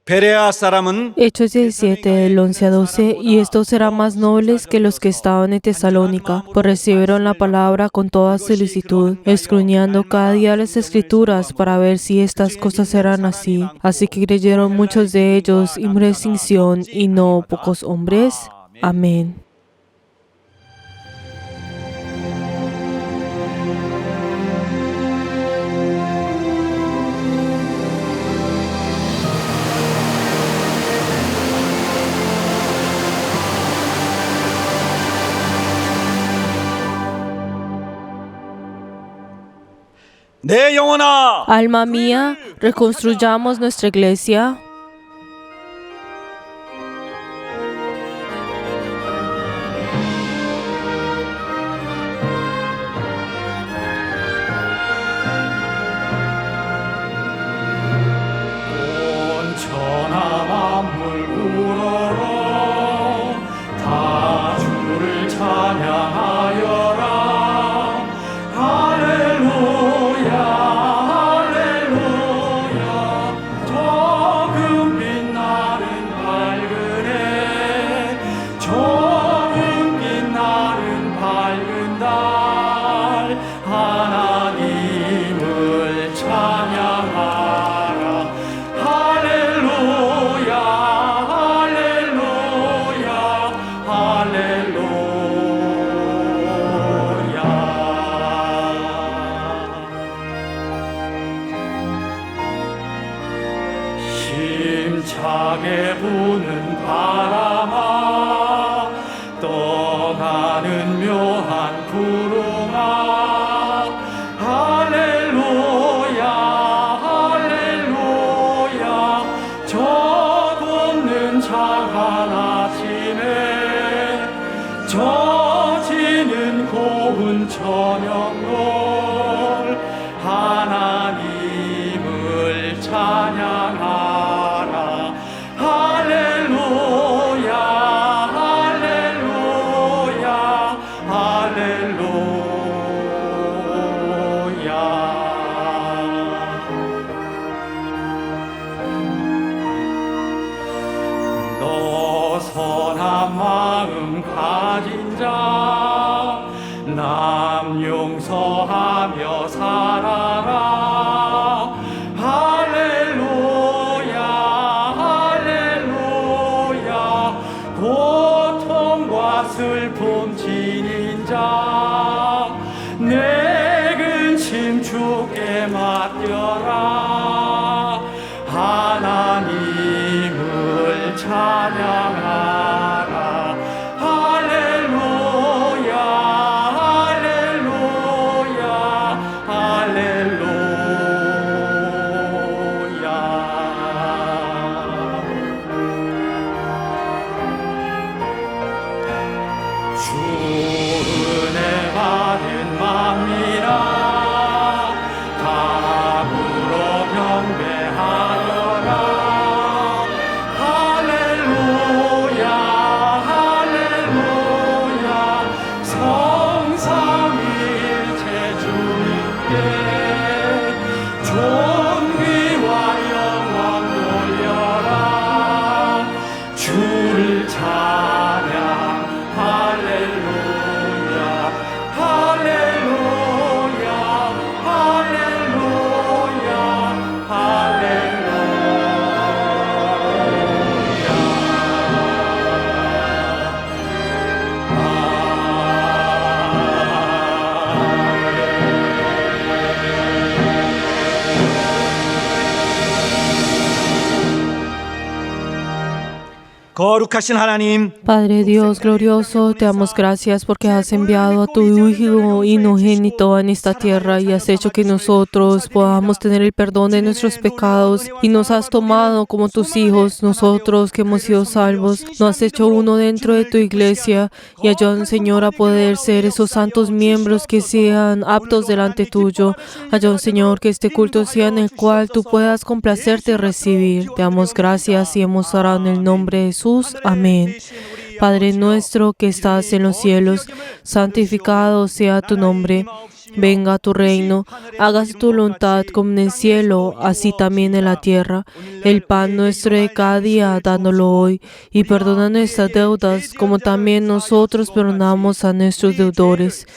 베레아 사람은 Hechos 17, del 11 a 12, y estos serán más nobles que los que estaban en Tesalónica, pues recibieron la palabra con toda solicitud, escudriñando cada día las Escrituras para ver si estas cosas eran así. Así que creyeron muchos de ellos, y mucha distinción, y no pocos hombres. Amén. 내 영혼아, Alma mía, reconstruyamos nuestra iglesia. 온 천하 만물 우러러 다 주를 찬양하여라. 할렐루야 할렐루야. 조금 빛나는 밝은 해, 조금 빛나는 밝은 달, 하나님을 찬양하라. 할렐루야 할렐루야 할렐루야. 힘차게 부는 바람아, 떠가는 묘한 구름아, 할렐루야 할렐루야. 저 곱는 창한 아침에, 젖이는 고운 저녁놀, 하나님을 찬양하라. 할렐루야 할렐루야 할렐루야. 너 선한 마음 가진 자, 남 용서하며 살아라. 할렐루야 할렐루야. 고통과 슬픔 지닌 자, 내 근심 주께 맡겨라. 하나님을 찬양하라. 할렐루야 할렐루야 할렐루야. 주 은혜 받은 맘이라 답으로 경배하여라. 할렐루야 할렐루야. 성삼위일체 주님께 존귀와 영광 돌려라. 주를 찬양. 할렐루야 할렐루야 할렐루야 거룩하신 하나님, Padre Dios glorioso, te damos gracias porque has enviado a tu Hijo unigénito en esta tierra y has hecho que nosotros podamos tener el perdón de nuestros pecados y nos has tomado como tus hijos. Nosotros que hemos sido salvos, nos has hecho uno dentro de tu iglesia y ayúdanos, Señor, a poder ser esos santos miembros que sean aptos delante tuyo. Ayúdanos, Señor, que este culto sea en el cual tú puedas complacerte y recibir. Te damos gracias y hemos orado en el nombre de Jesús. Amén. Padre nuestro que estás en los cielos, santificado sea tu nombre. Venga tu reino, hágase tu voluntad como en el cielo, así también en la tierra. El pan nuestro de cada día, dándolo hoy, y perdona nuestras deudas, como también nosotros perdonamos a nuestros deudores.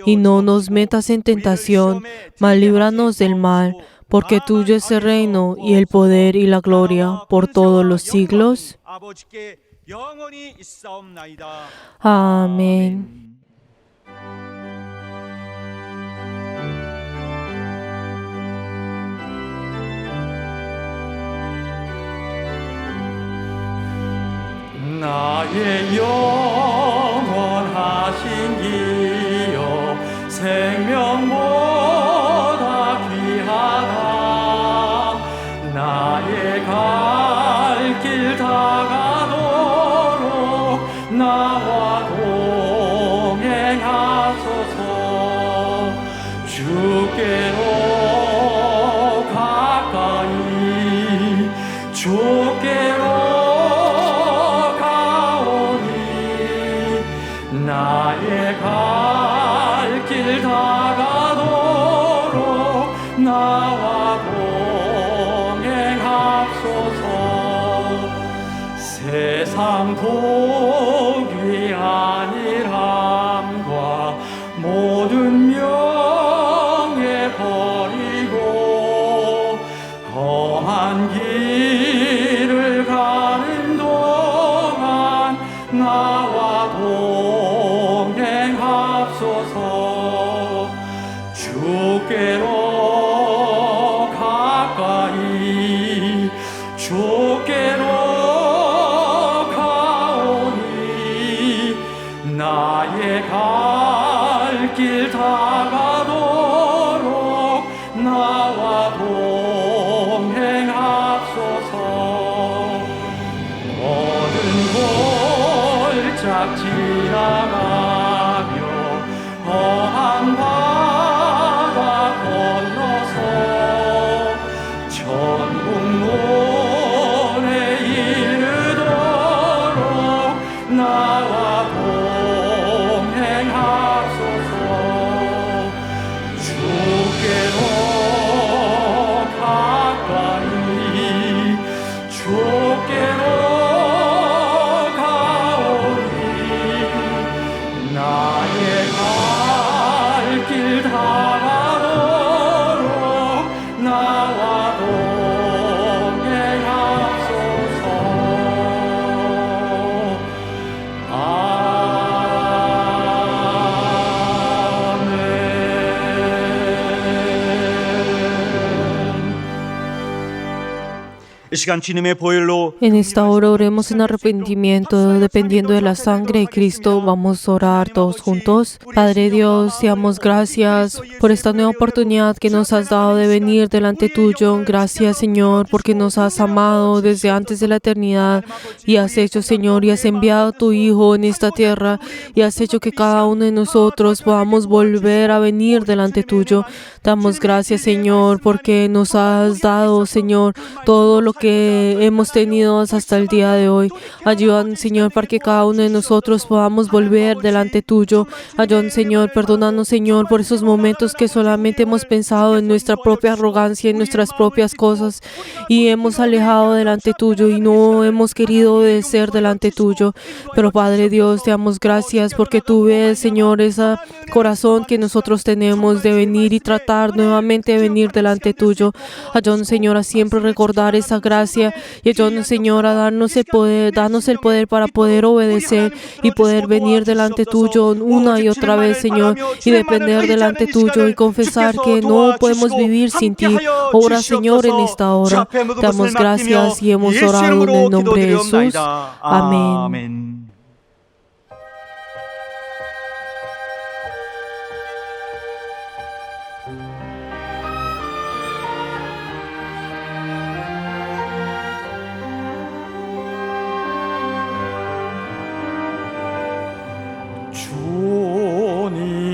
Y no nos metas en tentación, mas líbranos del mal, porque tuyo es el reino, y el poder, y la gloria, por todos los siglos. 아버지께 영원히 있사옵나이다. Amén. 나의 영원하신 이여 생명보다 귀하다 나의 갈 길 다가도록 나와 동행하소서 주께로 가까이 주께로 나의 갈 길 다가도록 나와 동행하소서 세상 복이 아니함과 모든 명예 버리고 험한 길을 가는 동안 나와 동행하소서 주께로 가까이 주께로 가오니 나의 갈 길 다가도록 나와 동행하소서 모든 골짝 지나가며 험한 바다 건너서 천국 논에 이르도록 나와 동행하소서 주께로 가까이 주께로 나의 갈 길 다가도록 나와 동행하소서 아멘. 이 시간 주님의 보혈로 En esta hora oremos en arrepentimiento, dependiendo de la sangre de Cristo. Vamos a orar todos juntos. Padre Dios, te damos gracias por esta nueva oportunidad que nos has dado de venir delante tuyo. Gracias, Señor, porque nos has amado desde antes de la eternidad y has hecho, Señor, y has enviado a tu Hijo en esta tierra y has hecho que cada uno de nosotros podamos volver a venir delante tuyo. Damos gracias, Señor, porque nos has dado, Señor, todo lo que hemos tenido hasta el día de hoy. Ayudan, Señor, para que cada uno de nosotros podamos volver delante tuyo. Ayudan, Señor, perdónanos, Señor, por esos momentos que solamente hemos pensado en nuestra propia arrogancia, en nuestras propias cosas y hemos alejado delante tuyo y no hemos querido obedecer delante tuyo. Pero Padre Dios, te damos gracias porque tú ves, Señor, ese corazón que nosotros tenemos de venir y tratar nuevamente de venir delante tuyo. Ayúdanos, Señor, a siempre recordar esa gracia y ayúdanos, Señor, a darnos el poder para poder obedecer y poder venir delante tuyo una y otra vez, Señor, y depender delante tuyo y confesar que no podemos vivir sin ti. Ora, Señor, en esta hora. Te damos gracias y hemos orado en el nombre de Jesús. Amén.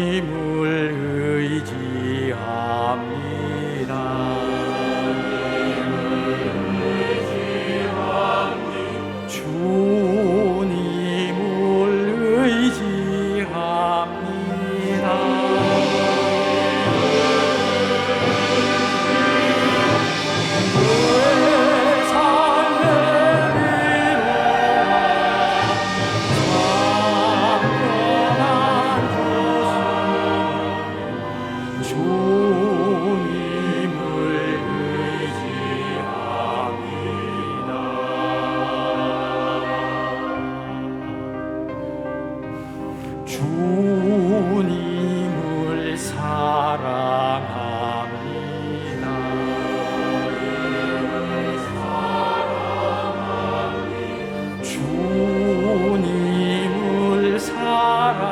주님을 의지합니다. 주님을 의지합니다. 주님을 의지합니다. 주님을 사랑합니다. 주님을 사랑합니다. 주님을 사랑합니다.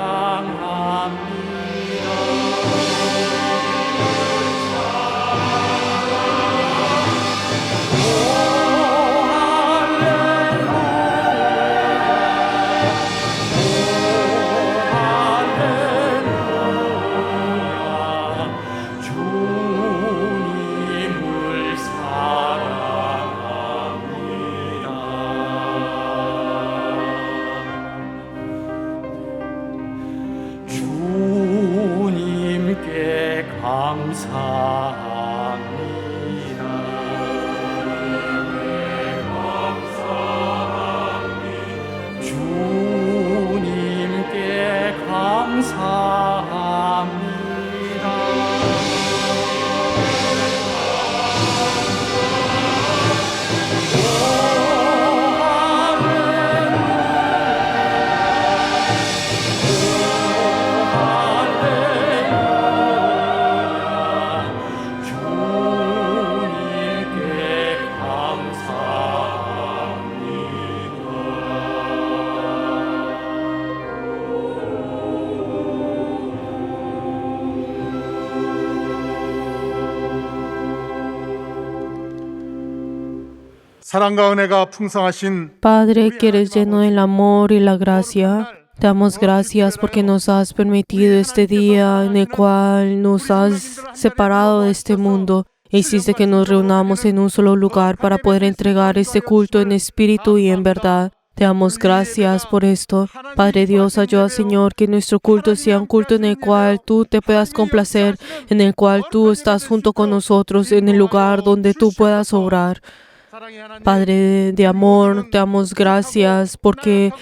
주님께 감사합니다. 주님께 감사합니다. 주님께 사랑과 은혜가 풍성하신 Padre, que eres lleno del amor y la gracia, te damos gracias porque nos has permitido este día en el cual nos has separado de este mundo e hiciste que nos reunamos en un solo lugar para poder entregar este culto en espíritu y en verdad. Te damos gracias por esto. Padre Dios, ayuda, Señor, que nuestro culto sea un culto en el cual tú te puedas complacer, en el cual tú estás junto con nosotros, en el lugar donde tú puedas obrar. Padre de amor, te damos gracias porque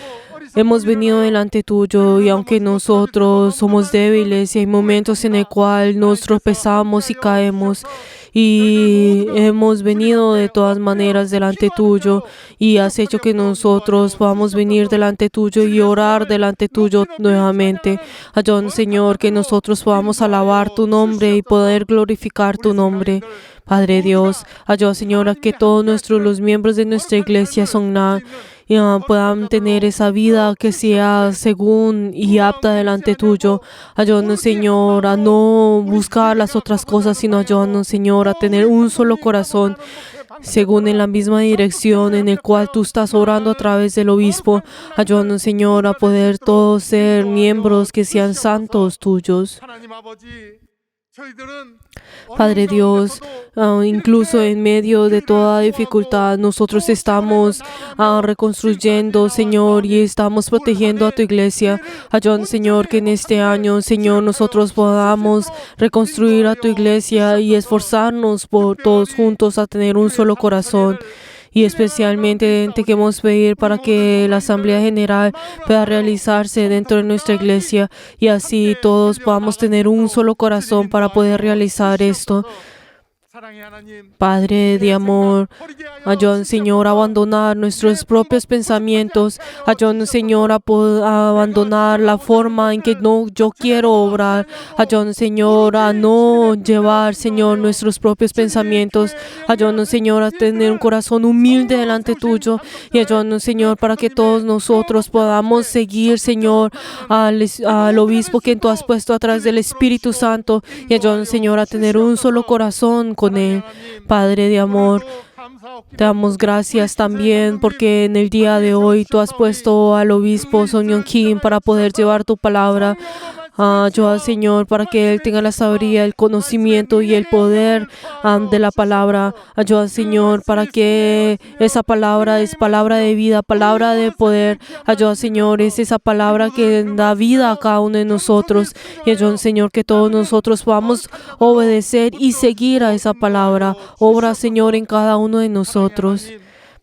hemos venido delante tuyo y aunque nosotros somos débiles y hay momentos en el cual nos tropezamos y caemos y hemos venido de todas maneras delante tuyo y has hecho que nosotros podamos venir delante tuyo y orar delante tuyo nuevamente. Ayúdanos, Señor, que nosotros podamos alabar tu nombre y poder glorificar tu nombre. Padre Dios, ayuda, Señor, a que todos los miembros de nuestra iglesia puedan tener esa vida que sea según y apta delante tuyo. Ayúdanos, Señor, a no buscar las otras cosas, sino ayúdanos, Señor, a tener un solo corazón, según en la misma dirección en el cual tú estás orando a través del obispo. Ayúdanos, Señor, a poder todos ser miembros que sean santos tuyos. Padre Dios, incluso en medio de toda dificultad, nosotros estamos reconstruyendo, Señor, y estamos protegiendo a tu iglesia. Ayúdanos, Señor, que en este año, Señor, nosotros podamos reconstruir a tu iglesia y esforzarnos por todos juntos a tener un solo corazón. Y especialmente te queremos pedir para que la Asamblea General pueda realizarse dentro de nuestra iglesia y así todos podamos tener un solo corazón para poder realizar esto. Padre de amor, ayúdanos, Señor, a abandonar nuestros propios pensamientos. Ayúdanos, Señor, a abandonar la forma en que yo quiero obrar. Ayúdanos, Señor, a no llevar, Señor, nuestros propios pensamientos. Ayúdanos, Señor, a tener un corazón humilde delante tuyo. Y ayúdanos, Señor, para que todos nosotros podamos seguir, Señor, al obispo que tú has puesto a través del Espíritu Santo. Y ayúdanos, Señor, a tener un solo corazón con Él. Padre de amor, te damos gracias también porque en el día de hoy tú has puesto al obispo Song Yong Kim para poder llevar tu palabra. Ayuda, Señor, para que Él tenga la sabiduría, el conocimiento y el poder de la palabra. Ayuda, Señor, para que esa palabra es palabra de vida, palabra de poder. Ayuda, Señor, es esa palabra que da vida a cada uno de nosotros. Y ayuda, Señor, que todos nosotros podamos obedecer y seguir a esa palabra. Obra, Señor, en cada uno de nosotros.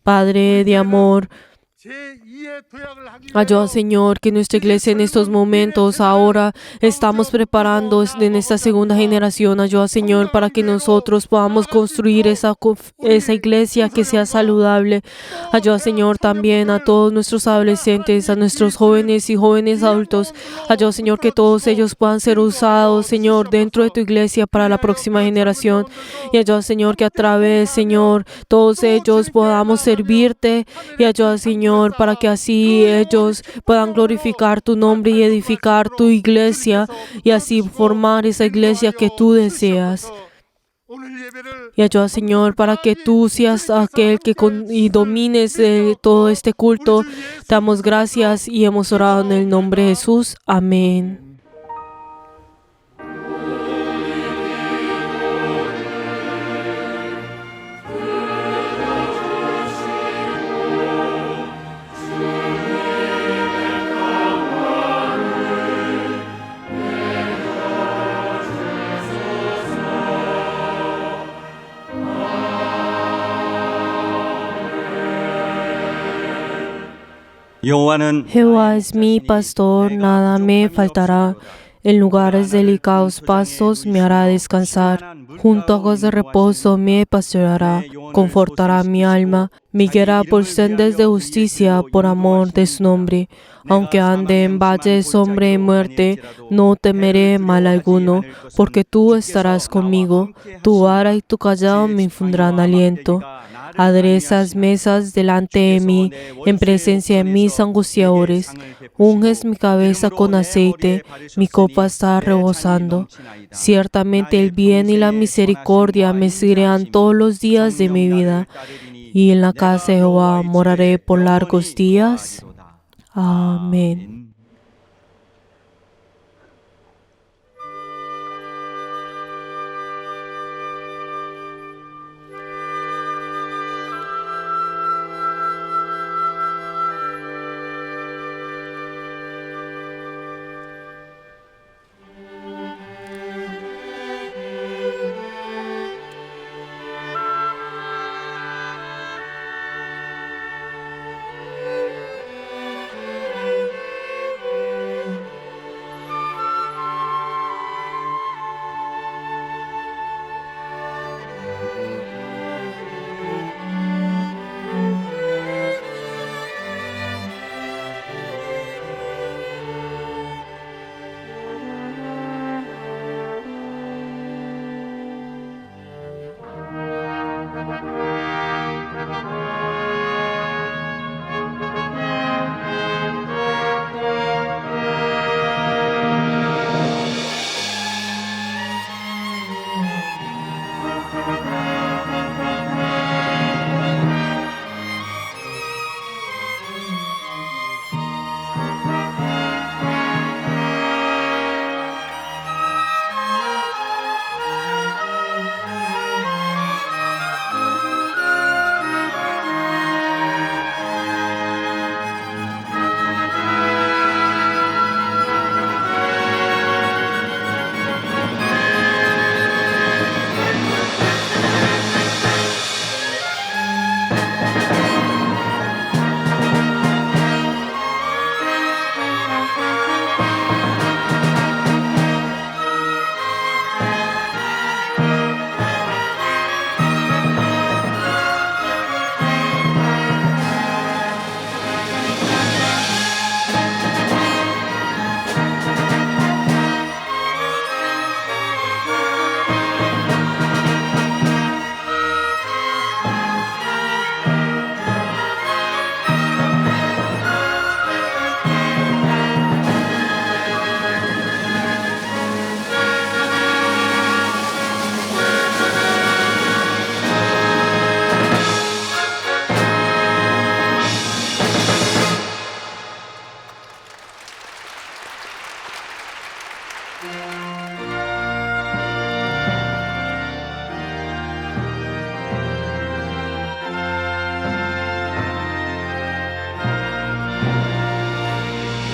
Padre de amor, Ayuda, Señor, que nuestra iglesia en estos momentos ahora estamos preparando en esta segunda generación. Ayuda, Señor, para que nosotros podamos construir esa iglesia que sea saludable. Ayuda, Señor, también a todos nuestros adolescentes, a nuestros jóvenes y jóvenes adultos. Ayuda, Señor, que todos ellos puedan ser usados, Señor, dentro de tu iglesia para la próxima generación. Y ayuda, Señor, que a través, Señor, todos ellos podamos servirte. Y ayuda, Señor, para que así ellos puedan glorificar tu nombre y edificar tu iglesia y así formar esa iglesia que tú deseas. Y ayuda, Señor, para que tú seas aquel que y domines todo este culto. Te damos gracias y hemos orado en el nombre de Jesús. Amén. Jehová es mi pastor, nada me faltará. En lugares delicados pastos me hará descansar. Junto a aguas de reposo me pastoreará. Confortará mi alma. Me guiará por sendas de justicia por amor de su nombre. Aunque ande en valle de sombra de muerte, no temeré mal alguno, porque tú estarás conmigo. Tu vara y tu callado me infundirán aliento. Aderezas mesas delante de mí, en presencia de mis angustiadores. Unges mi cabeza con aceite, mi copa está rebosando. Ciertamente el bien y la misericordia me seguirán todos los días de mi vida, y en la casa de Jehová moraré por largos días. Amén.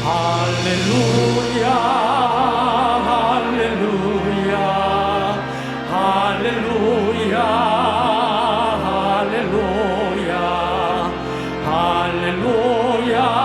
Aleluya, aleluya, aleluya, aleluya, aleluya.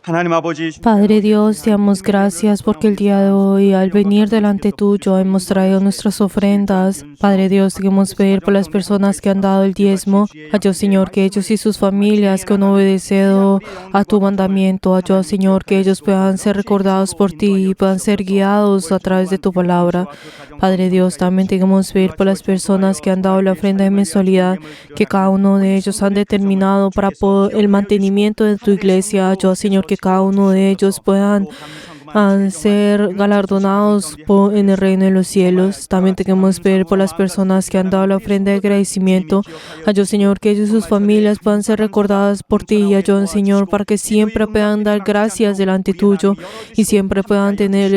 하나님 아버지, Padre Dios, te damos gracias porque el día de hoy, al venir delante tuyo, hemos traído nuestras ofrendas. Padre Dios, queremos pedir por las personas que han dado el diezmo. Ayúdanos, Señor, que ellos y sus familias que han obedecido a tu mandamiento. Ayúdanos, Señor, que ellos puedan ser recordados por ti y puedan ser guiados a través de tu palabra. Padre Dios, también queremos pedir por las personas que han dado la ofrenda de mensualidad, que cada uno de ellos han determinado para el mantenimiento de tu iglesia. Ayúdanos, Señor, que cada uno de ellos puedan ser galardonados en el reino de los cielos. También te queremos pedir por las personas que han dado la ofrenda de agradecimiento. Ayúdanos, Señor, que ellos y sus familias puedan ser recordadas por ti. Y ayúdanos, Señor, para que siempre puedan dar gracias delante tuyo y siempre puedan tener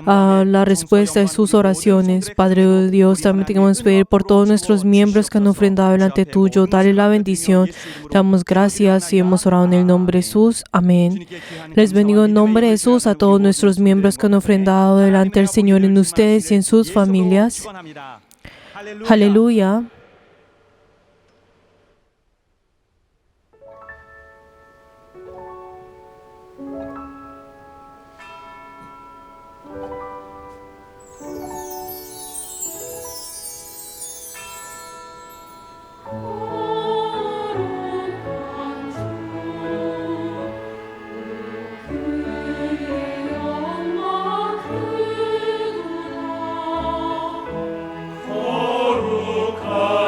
la respuesta de sus oraciones. Padre Dios, también te queremos pedir por todos nuestros miembros que han ofrendado delante tuyo. Dale la bendición. Te damos gracias y hemos orado en el nombre de Jesús. Amén. Les bendigo en nombre de Jesús a todos nuestros miembros que han ofrendado delante del Señor en ustedes y en sus familias. Aleluya. 거룩한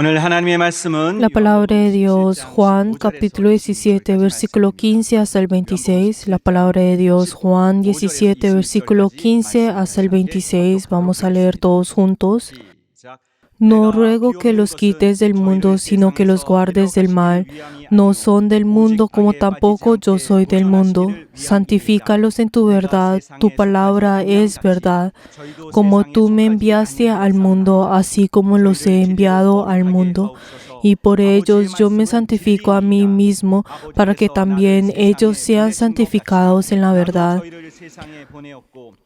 오늘 하나님의 말씀은 La palabra de Dios, Juan capítulo 17, versículo 15 hasta el 26. La palabra de Dios, Juan 17, versículo 15 hasta el 26. Vamos a leer todos juntos. No ruego que los quites del mundo, sino que los guardes del mal. No son del mundo, como tampoco yo soy del mundo. Santifícalos en tu verdad. Tu palabra es verdad. Como tú me enviaste al mundo, así como los he enviado al mundo. Y por ellos yo me santifico a mí mismo, para que también ellos sean santificados en la verdad.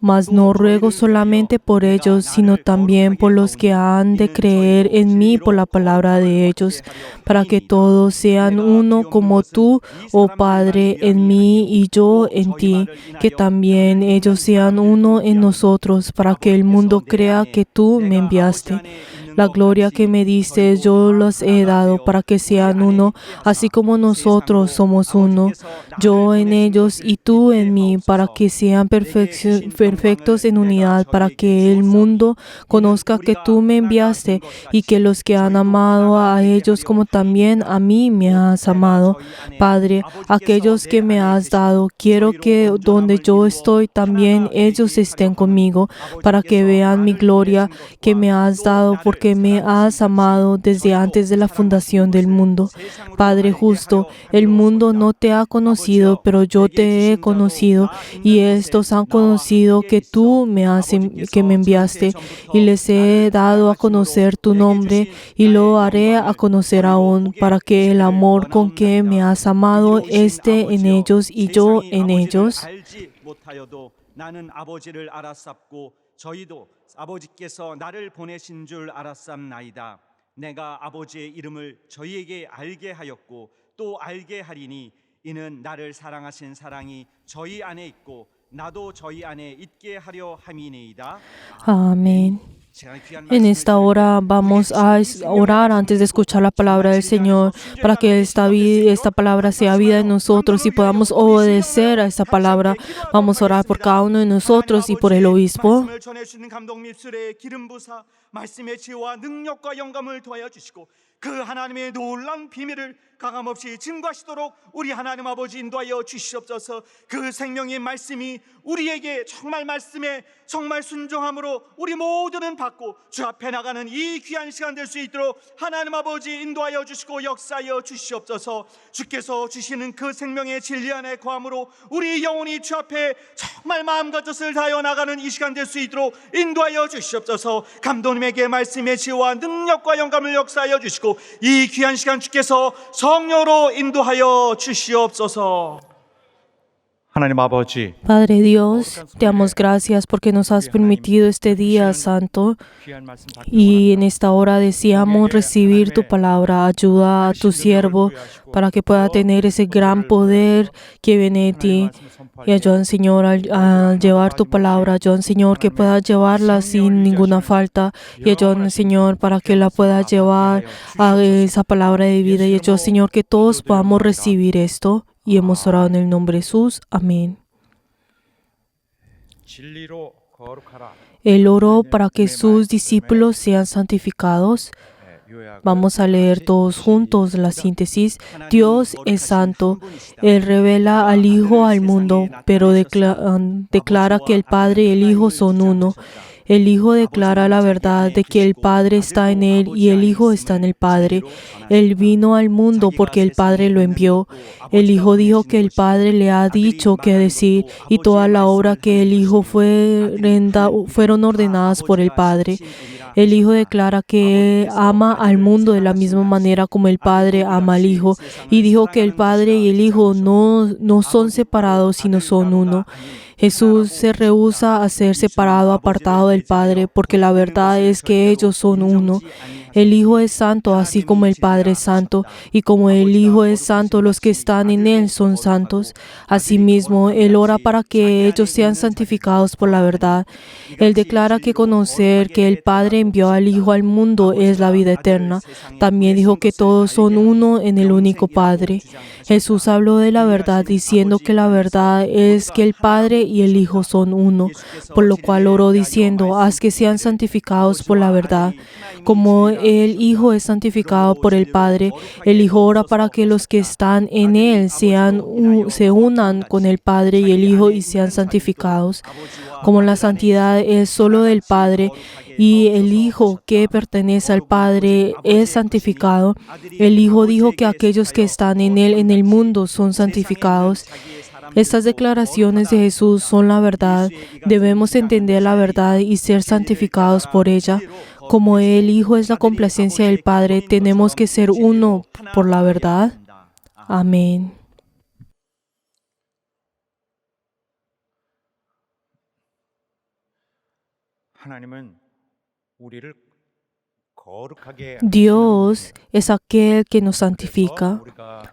Mas no ruego solamente por ellos, sino también por los que han de creer en mí por la palabra de ellos, para que todos sean uno como tú, oh Padre, en mí y yo en ti, que también ellos sean uno en nosotros, para que el mundo crea que tú me enviaste. La gloria que me diste yo los he dado para que sean uno, así como nosotros somos uno, yo en ellos y tú en mí, para que sean perfectos en unidad, para que el mundo conozca que tú me enviaste y que los que han amado a ellos como también a mí me has amado. Padre, aquellos que me has dado, quiero que donde yo estoy también ellos estén conmigo, para que vean mi gloria que me has dado, porque me has amado desde antes de la fundación del mundo. Padre justo, el mundo no te ha conocido, pero yo te he conocido, y estos han conocido que tú me enviaste, y les he dado a conocer tu nombre, y lo haré a conocer aún, para que el amor con que me has amado esté en ellos y yo en ellos. 아버지께서 나를 보내신 줄 알았삼나이다. 내가 아버지의 이름을 저희에게 알게 하였고 또 알게 하리니 이는 나를 사랑하신 사랑이 저희 안에 있고 나도 저희 안에 있게 하려 함이니이다. Amén. En esta hora vamos a orar antes de escuchar la palabra del Señor, para que esta palabra sea vida en nosotros y podamos obedecer a esta palabra. Vamos a orar por cada uno de nosotros y por el obispo. 말씀의 지혜와 능력과 영감을 더하여 주시고 그 하나님의 놀라운 비밀을 가감없이 증거하시도록 우리 하나님 아버지 인도하여 주시옵소서. 그 생명의 말씀이 우리에게 정말 말씀에 정말 순종함으로 우리 모두는 받고 주 앞에 나가는 이 귀한 시간 될 수 있도록 하나님 아버지 인도하여 주시고 역사하여 주시옵소서. 주께서 주시는 그 생명의 진리 안에 거함으로 우리 영혼이 주 앞에 정말 마음과 뜻을 다하여 나가는 이 시간 될 수 있도록 인도하여 주시옵소서. 감독님에게 말씀의 지혜와 능력과 영감을 역사하여 주시고 이 귀한 시간 주께서 성령으로 인도하여 주시옵소서. 하나님 아버지, Padre Dios, te damos gracias porque nos has permitido este día santo, y en esta hora deseamos recibir tu palabra. Ayuda a tu siervo para que pueda tener ese gran poder que viene de ti. Y ayuda, Señor, a llevar tu palabra. Ayuda, Señor, que pueda llevarla sin ninguna falta. Y ayuda, Señor, para que la pueda llevar a esa palabra de vida. Y ayuda, Señor, que todos podamos recibir esto. Y hemos orado en el nombre de Jesús. Amén. 진리로 거룩하라. Él oró para que sus discípulos sean santificados. Vamos a leer todos juntos la síntesis. Dios es santo. Él revela al Hijo al mundo, pero declara que el Padre y el Hijo son uno. El Hijo declara la verdad de que el Padre está en Él y el Hijo está en el Padre. Él vino al mundo porque el Padre lo envió. El Hijo dijo que el Padre le ha dicho qué decir, y toda la obra que el Hijo fueron ordenadas por el Padre. El Hijo declara que ama al mundo de la misma manera como el Padre ama al Hijo, y dijo que el Padre y el Hijo no son separados, sino son uno. Jesús se rehúsa a ser separado, apartado del Padre, porque la verdad es que ellos son uno. El Hijo es santo, así como el Padre es santo, y como el Hijo es santo, los que están en Él son santos. Asimismo, Él ora para que ellos sean santificados por la verdad. Él declara que conocer que el Padre envió al Hijo al mundo es la vida eterna. También dijo que todos son uno en el único Padre. Jesús habló de la verdad diciendo que la verdad es que el Padre y el Hijo son uno, por lo cual oró diciendo: haz que sean santificados por la verdad. Como el Hijo es santificado por el Padre, el Hijo ora para que los que están en Él se unan con el Padre y el Hijo y sean santificados. Como la santidad es solo del Padre y el Hijo que pertenece al Padre es santificado, el Hijo dijo que aquellos que están en Él en el mundo son santificados. Estas declaraciones de Jesús son la verdad. Debemos entender la verdad y ser santificados por ella. Como el Hijo es la complacencia del Padre, tenemos que ser uno por la verdad. Amén. 하나님은 우리를 거룩하게 Dios es aquel que nos santifica.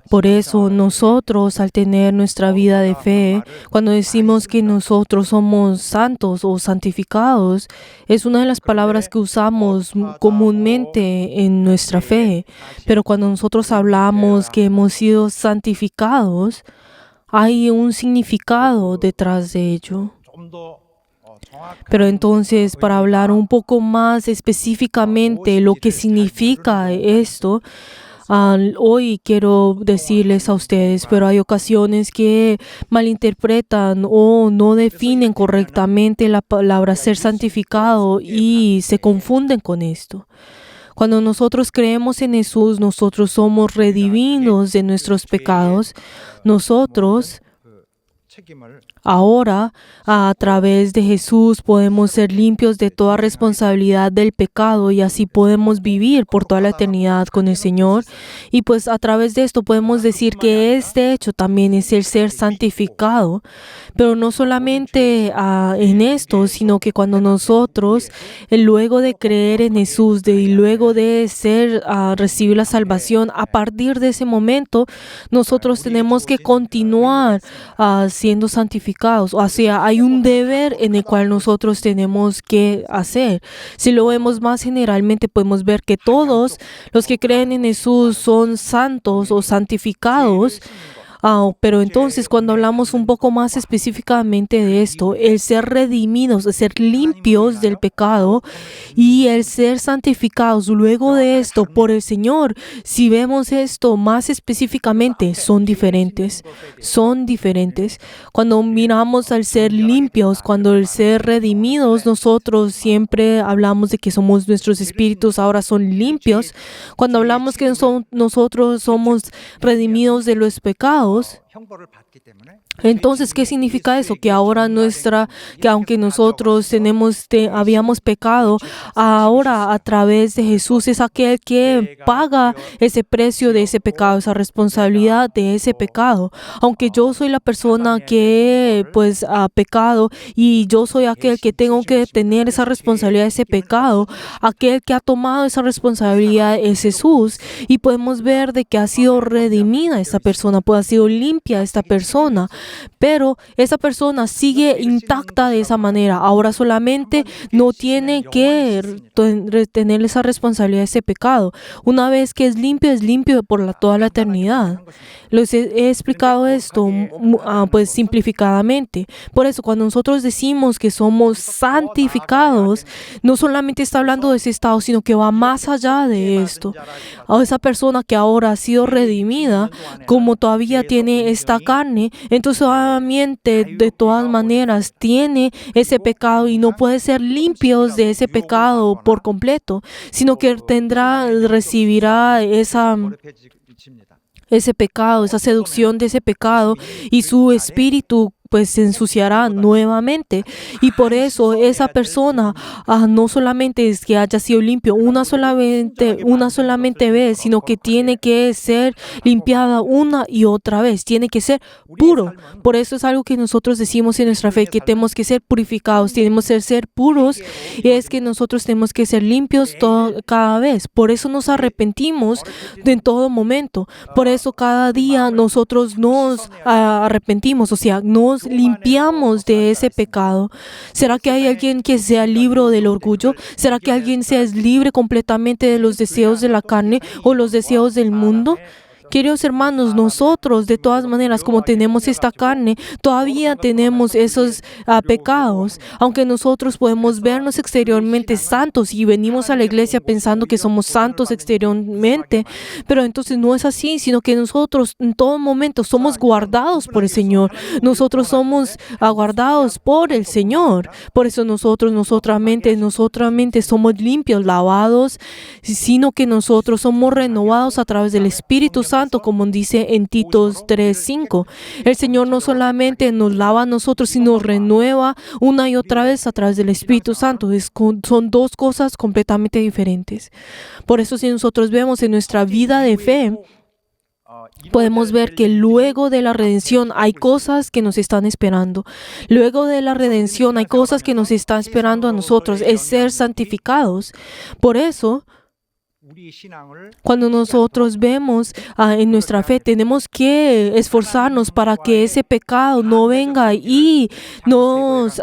Por eso nosotros, al tener nuestra vida de fe, cuando decimos que nosotros somos santos o santificados, es una de las palabras que usamos comúnmente en nuestra fe. Pero cuando nosotros hablamos que hemos sido santificados, hay un significado detrás de ello. 좀더 Pero entonces, para hablar un poco más específicamente lo que significa esto, hoy quiero decirles a ustedes, pero hay ocasiones que malinterpretan o no definen correctamente la palabra ser santificado y se confunden con esto. Cuando nosotros creemos en Jesús, nosotros somos redimidos de nuestros pecados. Nosotros 책임을 ahora, a través de Jesús, podemos ser limpios de toda responsabilidad del pecado y así podemos vivir por toda la eternidad con el Señor. Y pues a través de esto podemos decir que este hecho también es el ser santificado. Pero no solamente en esto, sino que cuando nosotros, luego de creer en Jesús y luego de recibir la salvación, a partir de ese momento, nosotros tenemos que continuar siendo santificados. O sea, hay un deber en el cual nosotros tenemos que hacer. Si lo vemos más generalmente, podemos ver que todos los que creen en Jesús son santos o santificados. Pero entonces, cuando hablamos un poco más específicamente de esto, el ser redimidos, el ser limpios del pecado y el ser santificados luego de esto por el Señor, si vemos esto más específicamente, son diferentes. Son diferentes. Cuando miramos al ser limpios, cuando el ser redimidos, nosotros siempre hablamos de que nuestros espíritus ahora son limpios. Cuando hablamos que nosotros somos redimidos de los pecados, 형벌을 받기 때문에 entonces, ¿qué significa eso? Que ahora que aunque nosotros habíamos pecado, ahora a través de Jesús es aquel que paga ese precio de ese pecado, esa responsabilidad de ese pecado. Aunque yo soy la persona que ha pecado y yo soy aquel que tengo que tener esa responsabilidad de ese pecado, aquel que ha tomado esa responsabilidad es Jesús. Y podemos ver de que ha sido redimida esta persona, ha sido limpia esta persona. Pero esa persona sigue intacta de esa manera. Ahora solamente no tiene que tener esa responsabilidad de ese pecado. Una vez que es limpio por toda la eternidad. Les he explicado esto pues simplificadamente. Por eso, cuando nosotros decimos que somos santificados, no solamente está hablando de ese estado, sino que va más allá de esto. A esa persona que ahora ha sido redimida, como todavía tiene esta carne, entonces obviamente de todas maneras tiene ese pecado y no puede ser limpios de ese pecado por completo, sino que recibirá ese pecado, esa seducción de ese pecado y su espíritu pues se ensuciará nuevamente. Y por eso esa persona no solamente es que haya sido limpio una solamente vez, sino que tiene que ser limpiada una y otra vez. Tiene que ser puro. Por eso es algo que nosotros decimos en nuestra fe, que tenemos que ser purificados, tenemos que ser puros, y es que nosotros tenemos que ser limpios cada vez. Por eso nos arrepentimos en todo momento. Por eso cada día nosotros nos arrepentimos, o sea, nos limpiamos de ese pecado. ¿Será que hay alguien que sea libre del orgullo? ¿Será que alguien sea libre completamente de los deseos de la carne o los deseos del mundo? Queridos hermanos, nosotros de todas maneras, como tenemos esta carne, todavía tenemos esos pecados. Aunque nosotros podemos vernos exteriormente santos y venimos a la iglesia pensando que somos santos exteriormente, pero entonces no es así, sino que nosotros en todo momento somos guardados por el Señor. Nosotros somos guardados por el Señor. Por eso nosotros somos limpios, lavados, sino que nosotros somos renovados a través del Espíritu Santo, como dice en Titos 3:5. El Señor no solamente nos lava a nosotros, sino nos renueva una y otra vez a través del Espíritu Santo. Son dos cosas completamente diferentes. Por eso si nosotros vemos en nuestra vida de fe, podemos ver que luego de la redención hay cosas que nos están esperando. Luego de la redención hay cosas que nos están esperando a nosotros, es ser santificados. Por eso, cuando nosotros vemos en nuestra fe, tenemos que esforzarnos para que ese pecado no venga y nos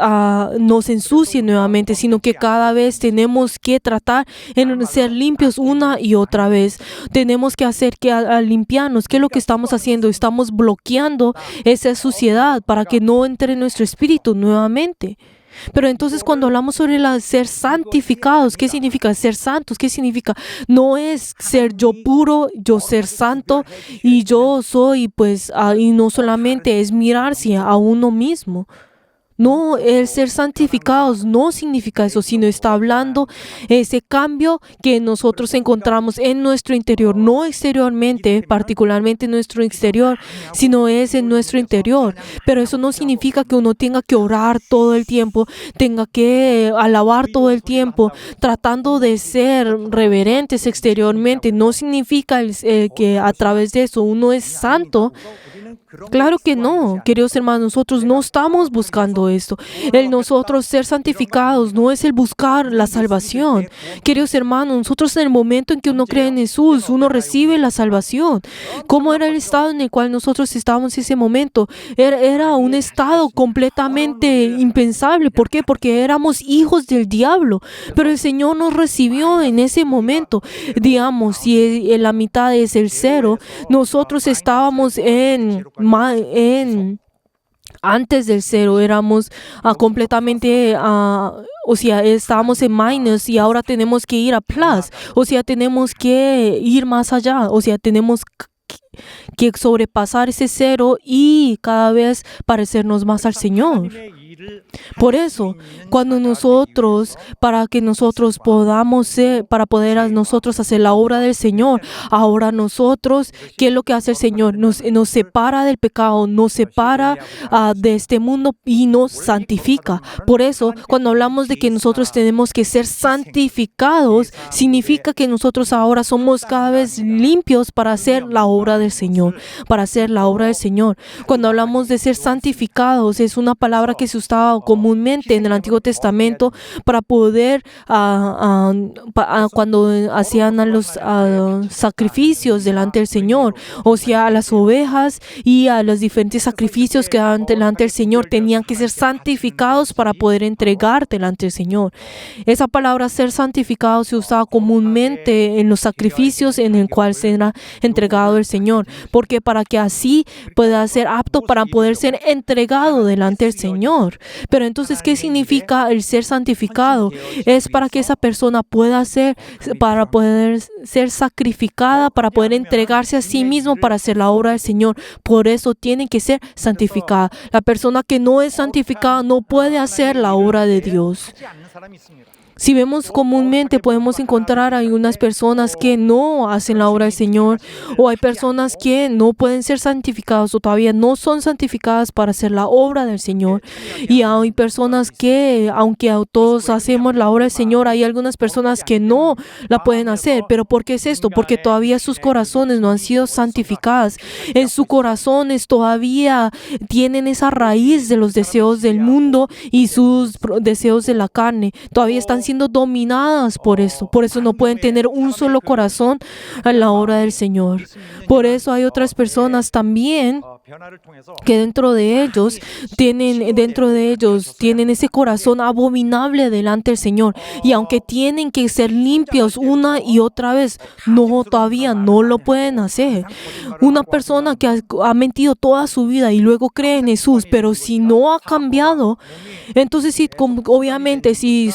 ensucie nuevamente, sino que cada vez tenemos que tratar en ser limpios una y otra vez. Tenemos que hacer que al limpiarnos, ¿qué es lo que estamos haciendo? Estamos bloqueando esa suciedad para que no entre en nuestro espíritu nuevamente. Pero entonces cuando hablamos sobre ser santificados, ¿qué significa ser santos? ¿Qué significa? No es ser yo puro, yo ser santo y yo soy, y no solamente es mirarse a uno mismo. No, el ser santificados no significa eso, sino está hablando ese cambio que nosotros encontramos en nuestro interior, no exteriormente, particularmente en nuestro exterior, sino es en nuestro interior. Pero eso no significa que uno tenga que orar todo el tiempo, tenga que alabar todo el tiempo, tratando de ser reverentes exteriormente. No significa que a través de eso uno es santo. Claro que no, queridos hermanos, nosotros no estamos buscando esto. El nosotros ser santificados no es el buscar la salvación. Queridos hermanos, nosotros en el momento en que uno cree en Jesús, uno recibe la salvación. ¿Cómo era el estado en el cual nosotros estábamos en ese momento? Era un estado completamente impensable. ¿Por qué? Porque éramos hijos del diablo. Pero el Señor nos recibió en ese momento. Digamos, si en la mitad es el cero, nosotros estábamos antes del cero, éramos completamente, estábamos en minus y ahora tenemos que ir a plus, tenemos que ir más allá, tenemos que sobrepasar ese cero y cada vez parecernos más al Señor. Por eso, cuando para poder nosotros hacer la obra del Señor, ahora nosotros, ¿qué es lo que hace el Señor? Nos separa del pecado, nos separa de este mundo y nos santifica. Por eso, cuando hablamos de que nosotros tenemos que ser santificados, significa que nosotros ahora somos cada vez limpios para hacer la obra del Señor, Cuando hablamos de ser santificados, es una palabra que se usaba comúnmente en el Antiguo Testamento para poder, cuando hacían a los sacrificios delante del Señor, a las ovejas y a los diferentes sacrificios que daban delante del Señor, tenían que ser santificados para poder entregar delante del Señor. Esa palabra ser santificado se usaba comúnmente en los sacrificios en el cual se era entregado el Señor, porque para que así pueda ser apto para poder ser entregado delante del Señor. Pero entonces, ¿qué significa el ser santificado? Es para que esa persona pueda para poder ser sacrificada, para poder entregarse a sí mismo para hacer la obra del Señor. Por eso tiene que ser santificada. La persona que no es santificada no puede hacer la obra de Dios. Si vemos comúnmente, podemos encontrar algunas personas que no hacen la obra del Señor, o hay personas que no pueden ser santificadas o todavía no son santificadas para hacer la obra del Señor. Y hay personas que, aunque todos hacemos la obra del Señor, hay algunas personas que no la pueden hacer. ¿Pero por qué es esto? Porque todavía sus corazones no han sido santificadas. En sus corazones todavía tienen esa raíz de los deseos del mundo y sus deseos de la carne. Todavía están siendo dominadas por eso. Por eso no pueden tener un solo corazón en la obra del Señor. Por eso hay otras personas también 변화를 통해서 que dentro de ellos tienen ese corazón abominable delante del Señor, y aunque tienen que ser limpios una y otra vez, todavía no lo pueden hacer. Una persona que ha mentido toda su vida y luego cree en Jesús, pero si no ha cambiado, entonces sí, obviamente si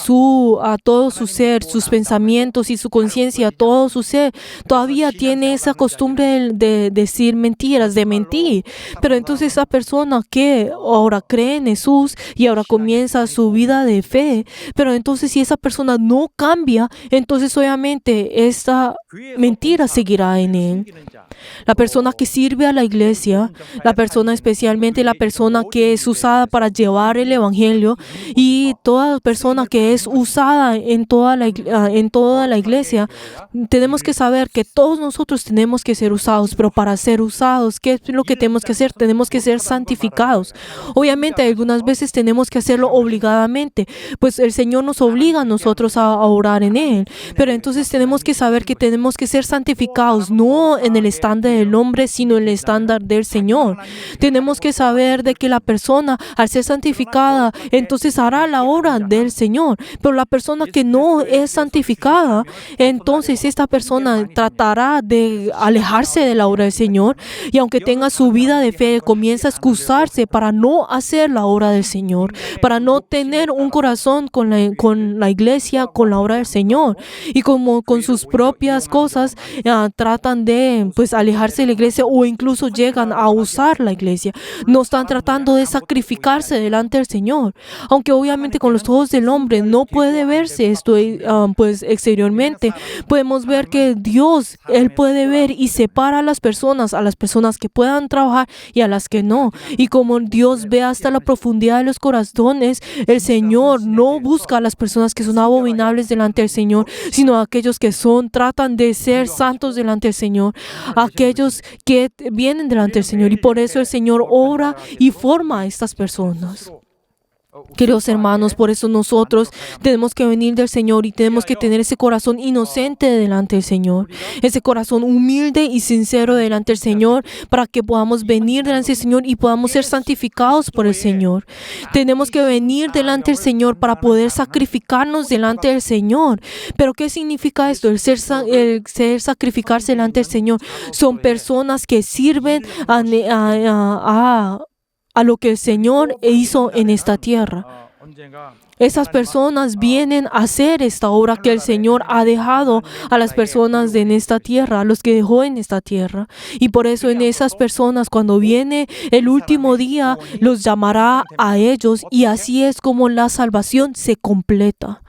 todo su ser, sus pensamientos y su conciencia, todo su ser todavía tiene esa costumbre de decir mentiras, de mentir. Pero entonces esa persona que ahora cree en Jesús y ahora comienza su vida de fe, pero entonces si esa persona no cambia, entonces obviamente esta mentira seguirá en él. La persona que sirve a la iglesia, la persona, especialmente la persona que es usada para llevar el evangelio, y toda persona que es usada en toda la iglesia, tenemos que saber que todos nosotros tenemos que ser usados, pero para ser usados, ¿qué es lo que tenemos que hacer? Tenemos que ser santificados. Obviamente algunas veces tenemos que hacerlo obligadamente, pues el Señor nos obliga a nosotros a orar en Él, pero entonces tenemos que saber que tenemos que ser santificados, no en el estándar del hombre, sino en el estándar del Señor. Tenemos que saber de que la persona, al ser santificada, entonces hará la obra del Señor, pero la persona que no es santificada, entonces esta persona tratará de alejarse de la obra del Señor, y aunque tenga su vida de fe, comienza a excusarse para no hacer la obra del Señor, para no tener un corazón con la iglesia, con la obra del Señor, y como con sus propias cosas tratan de alejarse de la iglesia, o incluso llegan a usar la iglesia. No están tratando de sacrificarse delante del Señor, aunque obviamente con los ojos del hombre no puede verse esto exteriormente. Podemos ver que Dios, Él puede ver y separa a las personas que puedan trabajar y a las que no. Y como Dios ve hasta la profundidad de los corazones, el Señor no busca a las personas que son abominables delante del Señor, sino a aquellos que tratan de ser santos delante del Señor, aquellos que vienen delante del Señor. Y por eso el Señor obra y forma a estas personas. Queridos hermanos, por eso nosotros tenemos que venir del Señor y tenemos que tener ese corazón inocente delante del Señor, ese corazón humilde y sincero delante del Señor, para que podamos venir delante del Señor y podamos ser santificados por el Señor. Tenemos que venir delante del Señor para poder sacrificarnos delante del Señor. Pero ¿qué significa esto? El ser sacrificarse delante del Señor. Son personas que sirven a lo que el Señor hizo en esta tierra. Esas personas vienen a hacer esta obra que el Señor ha dejado a las personas en esta tierra, a los que dejó en esta tierra. Y por eso en esas personas, cuando viene el último día, los llamará a ellos, y así es como la salvación se completa.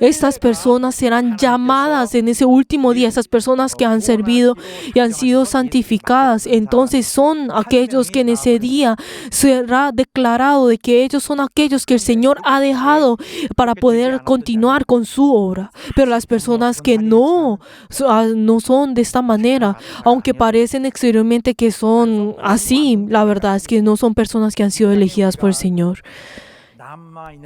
Estas personas serán llamadas en ese último día, esas personas que han servido y han sido santificadas. Entonces son aquellos que en ese día será declarado de que ellos son aquellos que el Señor ha dejado para poder continuar con su obra. Pero las personas que no son de esta manera, aunque parecen exteriormente que son así, la verdad es que no son personas que han sido elegidas por el Señor.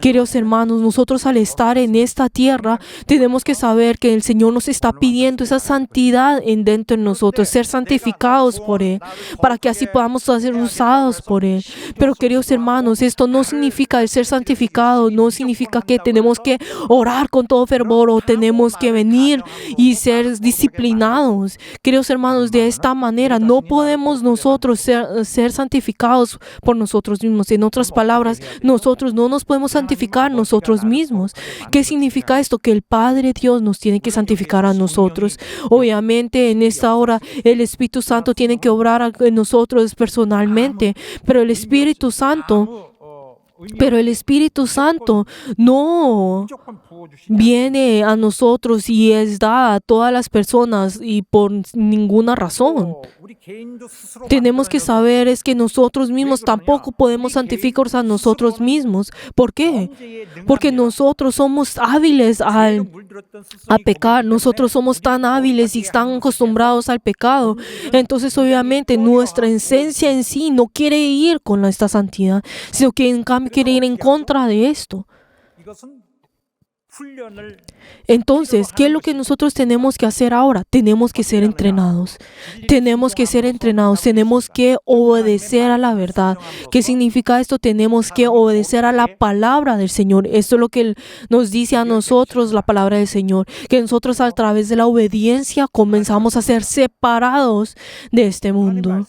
Queridos hermanos, nosotros al estar en esta tierra tenemos que saber que el Señor nos está pidiendo esa santidad dentro de nosotros, ser santificados por Él, para que así podamos ser usados por Él. Pero queridos hermanos, esto no significa el ser santificado, no significa que tenemos que orar con todo fervor o tenemos que venir y ser disciplinados. Queridos hermanos, de esta manera no podemos nosotros ser santificados por nosotros mismos. En otras palabras, nosotros no nos podemos santificar nosotros mismos. ¿Qué significa esto? Que el Padre Dios nos tiene que santificar a nosotros. Obviamente en esta hora el Espíritu Santo tiene que obrar en nosotros personalmente, pero el Espíritu Santo no viene a nosotros y es dada a todas las personas y por ninguna razón. Tenemos que saber es que nosotros mismos tampoco podemos santificarnos a nosotros mismos. ¿Por qué? Porque nosotros somos hábiles a pecar. Nosotros somos tan hábiles y tan acostumbrados al pecado. Entonces, obviamente, nuestra esencia en sí no quiere ir con esta santidad, sino que en cambio quiere ir en contra de esto. 훈련을 Entonces, ¿qué es lo que nosotros tenemos que hacer ahora? Tenemos que ser entrenados. Tenemos que ser entrenados. Tenemos que obedecer a la verdad. ¿Qué significa esto? Tenemos que obedecer a la palabra del Señor. Esto es lo que nos dice a nosotros la palabra del Señor. Que nosotros a través de la obediencia comenzamos a ser separados de este mundo.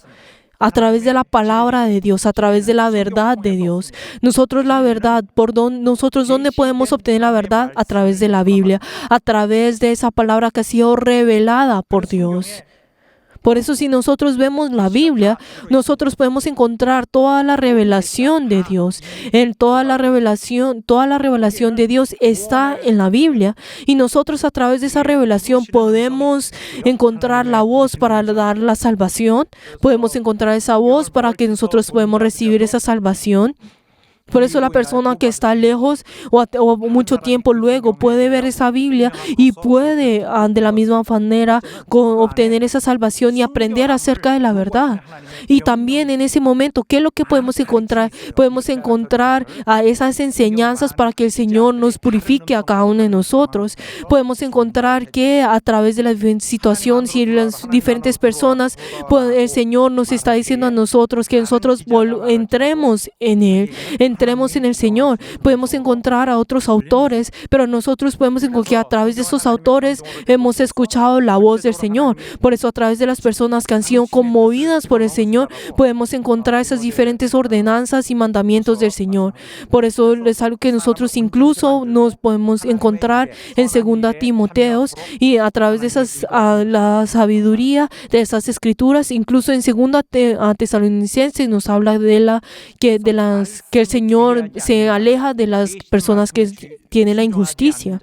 A través de la palabra de Dios, a través de la verdad de Dios. Nosotros la verdad, ¿dónde podemos obtener la verdad? A través de la Biblia, a través de esa palabra que ha sido revelada por Dios. Por eso si nosotros vemos la Biblia, nosotros podemos encontrar toda la revelación de Dios. Toda la revelación de Dios está en la Biblia. Y nosotros a través de esa revelación podemos encontrar la voz para dar la salvación. Podemos encontrar esa voz para que nosotros podamos recibir esa salvación. Por eso la persona que está lejos o mucho tiempo luego puede ver esa Biblia y puede de la misma manera obtener esa salvación y aprender acerca de la verdad. Y también en ese momento, ¿qué es lo que podemos encontrar? Podemos encontrar esas enseñanzas para que el Señor nos purifique a cada uno de nosotros. Podemos encontrar que a través de las diferentes situaciones y las diferentes personas, el Señor nos está diciendo a nosotros que nosotros entremos en Él. Entremos en el Señor. Podemos encontrar a otros autores, pero nosotros podemos encontrar que a través de esos autores hemos escuchado la voz del Señor. Por eso a través de las personas que han sido conmovidas por el Señor, podemos encontrar esas diferentes ordenanzas y mandamientos del Señor. Por eso es algo que nosotros incluso nos podemos encontrar en 2 Timoteos y a través de la sabiduría de esas escrituras, incluso en 2 Tesalonicenses nos habla que el Señor se aleja de las personas que tienen la injusticia.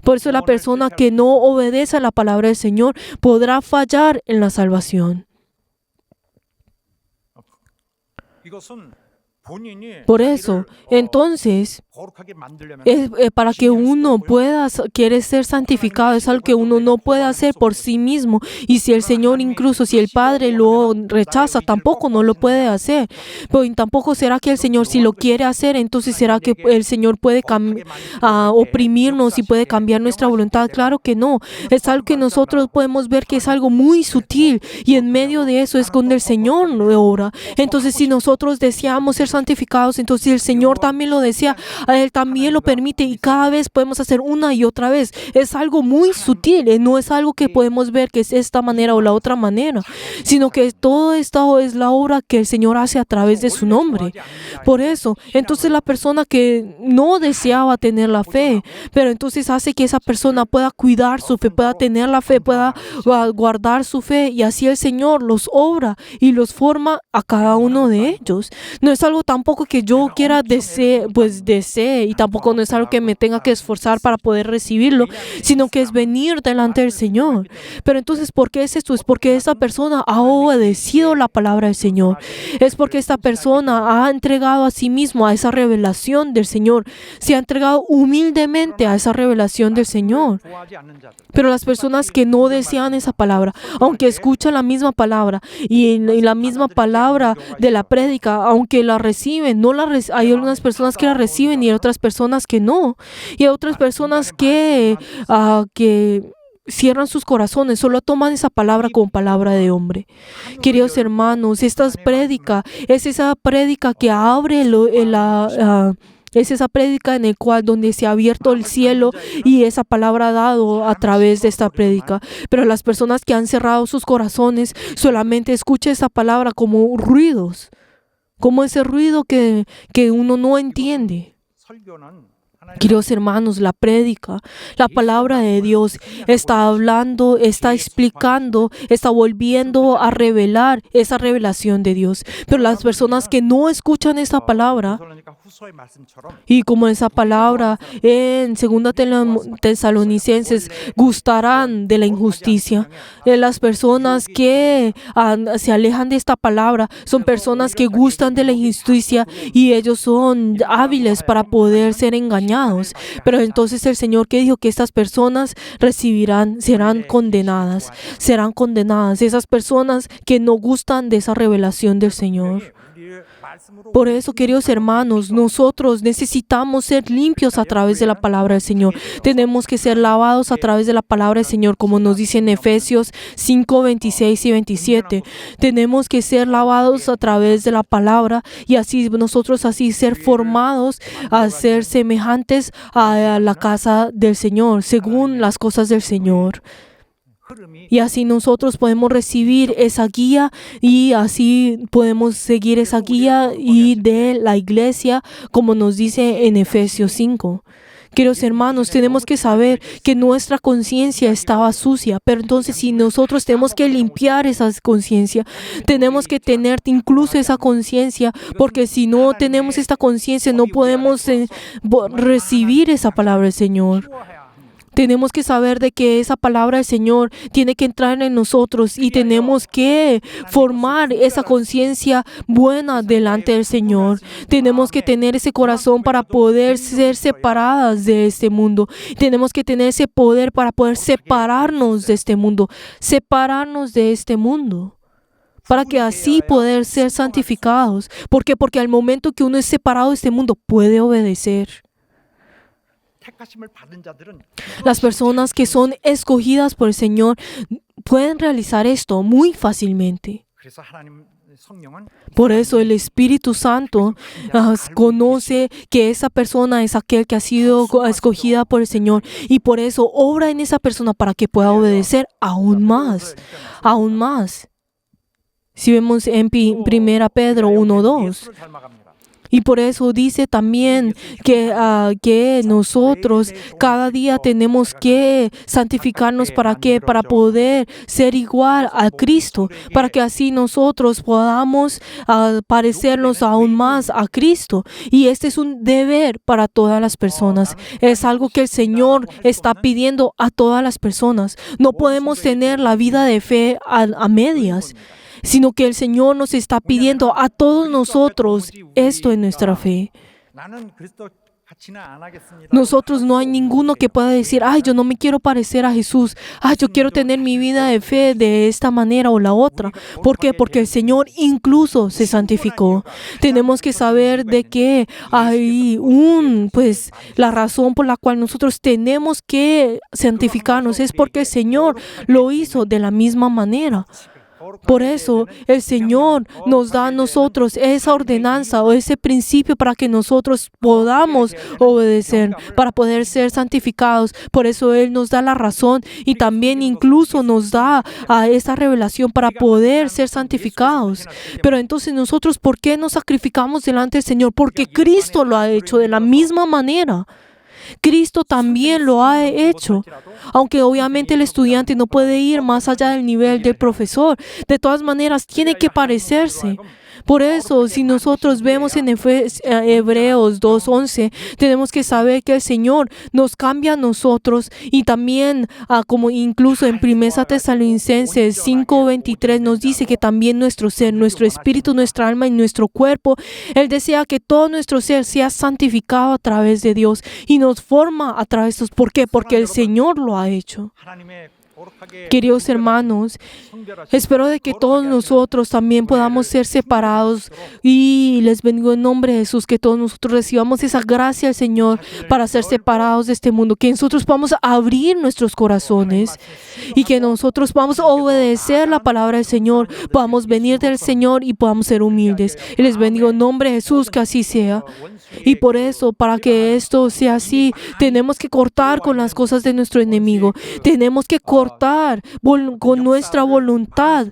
Por eso la persona que no obedece a la palabra del Señor podrá fallar en la salvación. Por eso, entonces, para que uno quiere ser santificado, es algo que uno no puede hacer por sí mismo. Y si el Señor, incluso si el Padre lo rechaza, tampoco no lo puede hacer. Pero tampoco será que el Señor, si lo quiere hacer, entonces será que el Señor puede oprimirnos y puede cambiar nuestra voluntad. Claro que no. Es algo que nosotros podemos ver que es algo muy sutil. Y en medio de eso es donde el Señor obra. Entonces, si nosotros deseamos ser santificados, entonces el Señor también lo desea, a Él también lo permite y cada vez podemos hacer una y otra vez. Es algo muy sutil, no es algo que podemos ver que es esta manera o la otra manera, sino que todo esto es la obra que el Señor hace a través de su nombre. Por eso, entonces la persona que no deseaba tener la fe, pero entonces hace que esa persona pueda cuidar su fe, pueda tener la fe, pueda guardar su fe y así el Señor los obra y los forma a cada uno de ellos. No es algo tampoco que yo quiera desee y tampoco no es algo que me tenga que esforzar para poder recibirlo, sino que es venir delante del Señor. Pero entonces, ¿por qué es esto? Es porque esta persona ha obedecido la palabra del Señor. Es porque esta persona ha entregado a sí mismo a esa revelación del Señor. Se ha entregado humildemente a esa revelación del Señor. Pero las personas que no desean esa palabra, aunque escuchan la misma palabra y la misma palabra de la prédica, aunque la reciben, hay algunas personas que la reciben y hay otras personas que no. Y hay otras personas que cierran sus corazones, solo toman esa palabra como palabra de hombre. Queridos hermanos, esta prédica es esa prédica que abre es esa prédica en el cual donde se ha abierto el cielo y esa palabra ha dado a través de esta prédica. Pero las personas que han cerrado sus corazones solamente escuchan esa palabra como ruidos, como ese ruido que uno no entiende. Queridos hermanos, la prédica, la palabra de Dios está hablando, está explicando, está volviendo a revelar esa revelación de Dios. Pero las personas que no escuchan esa palabra, y como esa palabra en 2 Tesalonicenses, gustarán de la injusticia. Las personas que se alejan de esta palabra son personas que gustan de la injusticia y ellos son hábiles para poder ser engañados. Pero entonces el Señor que dijo que estas personas serán condenadas. Esas personas que no gustan de esa revelación del Señor. Por eso, queridos hermanos, nosotros necesitamos ser limpios a través de la palabra del Señor. Tenemos que ser lavados a través de la palabra del Señor, como nos dice en Efesios 5, 26 y 27. Tenemos que ser lavados a través de la palabra y así nosotros así ser formados a ser semejantes a la casa del Señor, según las cosas del Señor. Y así nosotros podemos recibir esa guía y así podemos seguir esa guía y de la iglesia, como nos dice en Efesios 5. Queridos hermanos, tenemos que saber que nuestra conciencia estaba sucia, pero entonces si nosotros tenemos que limpiar esa conciencia, tenemos que tener incluso esa conciencia, porque si no tenemos esta conciencia no podemos recibir esa palabra del Señor. Tenemos que saber de que esa palabra del Señor tiene que entrar en nosotros y tenemos que formar esa conciencia buena delante del Señor. Tenemos que tener ese corazón para poder ser separadas de este mundo. Tenemos que tener ese poder para poder separarnos de este mundo. Separarnos de este mundo. Para que así poder ser santificados. ¿Por qué? Porque al momento que uno es separado de este mundo puede obedecer. Las personas que son escogidas por el Señor pueden realizar esto muy fácilmente. Por eso el Espíritu Santo conoce que esa persona es aquel que ha sido escogida por el Señor y por eso obra en esa persona para que pueda obedecer aún más, aún más. Si vemos en 1 Pedro 1:2. Y por eso dice también que nosotros cada día tenemos que santificarnos ¿para qué? Para poder ser igual a Cristo, para que así nosotros podamos parecernos aún más a Cristo. Y este es un deber para todas las personas. Es algo que el Señor está pidiendo a todas las personas. No podemos tener la vida de fe a medias, sino que el Señor nos está pidiendo a todos nosotros esto en nuestra fe. Nosotros no hay ninguno que pueda decir, ay, yo no me quiero parecer a Jesús, ay, yo quiero tener mi vida de fe de esta manera o la otra. ¿Por qué? Porque el Señor incluso se santificó. Tenemos que saber de que hay la razón por la cual nosotros tenemos que santificarnos es porque el Señor lo hizo de la misma manera. Por eso el Señor nos da a nosotros esa ordenanza o ese principio para que nosotros podamos obedecer, para poder ser santificados. Por eso Él nos da la razón y también incluso nos da esa revelación para poder ser santificados. Pero entonces nosotros, ¿por qué nos sacrificamos delante del Señor? Porque Cristo lo ha hecho de la misma manera. Cristo también lo ha hecho. Aunque obviamente el estudiante no puede ir más allá del nivel del profesor, de todas maneras tiene que parecerse. Por eso, si nosotros vemos en Hebreos 2:11, tenemos que saber que el Señor nos cambia a nosotros y también, como incluso en 1 Tesalonicenses 5:23 nos dice que también nuestro ser, nuestro espíritu, nuestra alma y nuestro cuerpo, Él desea que todo nuestro ser sea santificado a través de Dios y nos forma a través de Dios. ¿Por qué? Porque el Señor lo ha hecho. Queridos hermanos, espero de que todos nosotros también podamos ser separados y les bendigo en nombre de Jesús, que todos nosotros recibamos esa gracia del Señor para ser separados de este mundo, que nosotros podamos abrir nuestros corazones y que nosotros podamos obedecer la palabra del Señor, podamos venir del Señor y podamos ser humildes. Y les bendigo en nombre de Jesús, que así sea. Y por eso, para que esto sea así, tenemos que cortar con las cosas de nuestro enemigo. Tenemos que cortar con nuestra voluntad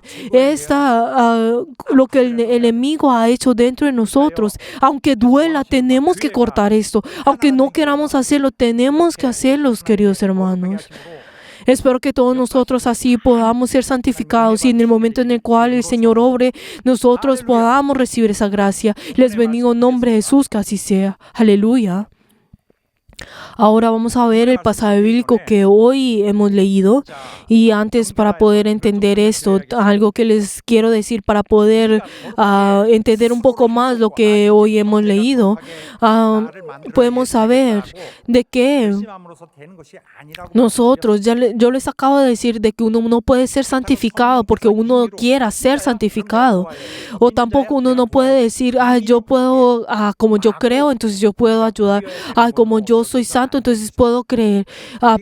lo que el enemigo ha hecho dentro de nosotros. Aunque duela, tenemos que cortar esto. Aunque no queramos hacerlo, tenemos que hacerlo, queridos hermanos. Espero que todos nosotros así podamos ser santificados y en el momento en el cual el Señor obre, nosotros podamos recibir esa gracia. Les bendigo en nombre de Jesús, que así sea. Aleluya. Ahora vamos a ver el pasaje bíblico que hoy hemos leído. Y antes, para poder entender esto, algo que les quiero decir para poder entender un poco más lo que hoy hemos leído, podemos saber de que nosotros, yo les acabo de decir de que uno no puede ser santificado porque uno quiera ser santificado. O tampoco uno no puede decir, yo puedo, como yo creo, entonces yo puedo ayudar. Como yo soy santo, entonces puedo creer,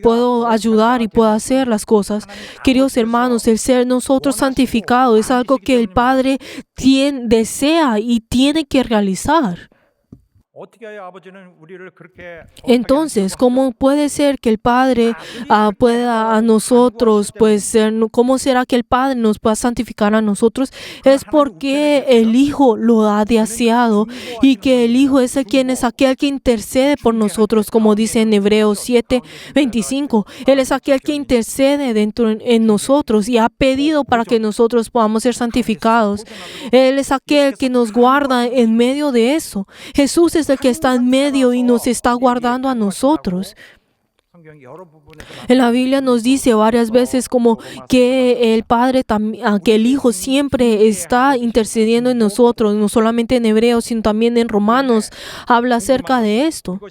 puedo ayudar y puedo hacer las cosas. Queridos hermanos, el ser nosotros santificados es algo que el Padre desea y tiene que realizar. Entonces, ¿cómo puede ser que el Padre pueda a nosotros, pues, cómo será que el Padre nos pueda santificar a nosotros? Es porque el Hijo lo ha deseado y que el Hijo es aquel que intercede por nosotros, como dice en Hebreos 7:25. Él es aquel que intercede en nosotros y ha pedido para que nosotros podamos ser santificados. Él es aquel que nos guarda en medio de eso. Jesús es el que está en medio y nos está guardando a nosotros. En la Biblia nos dice varias veces como que el Padre, que el Hijo siempre está intercediendo en nosotros, no solamente en Hebreos, sino también en Romanos, habla acerca de esto.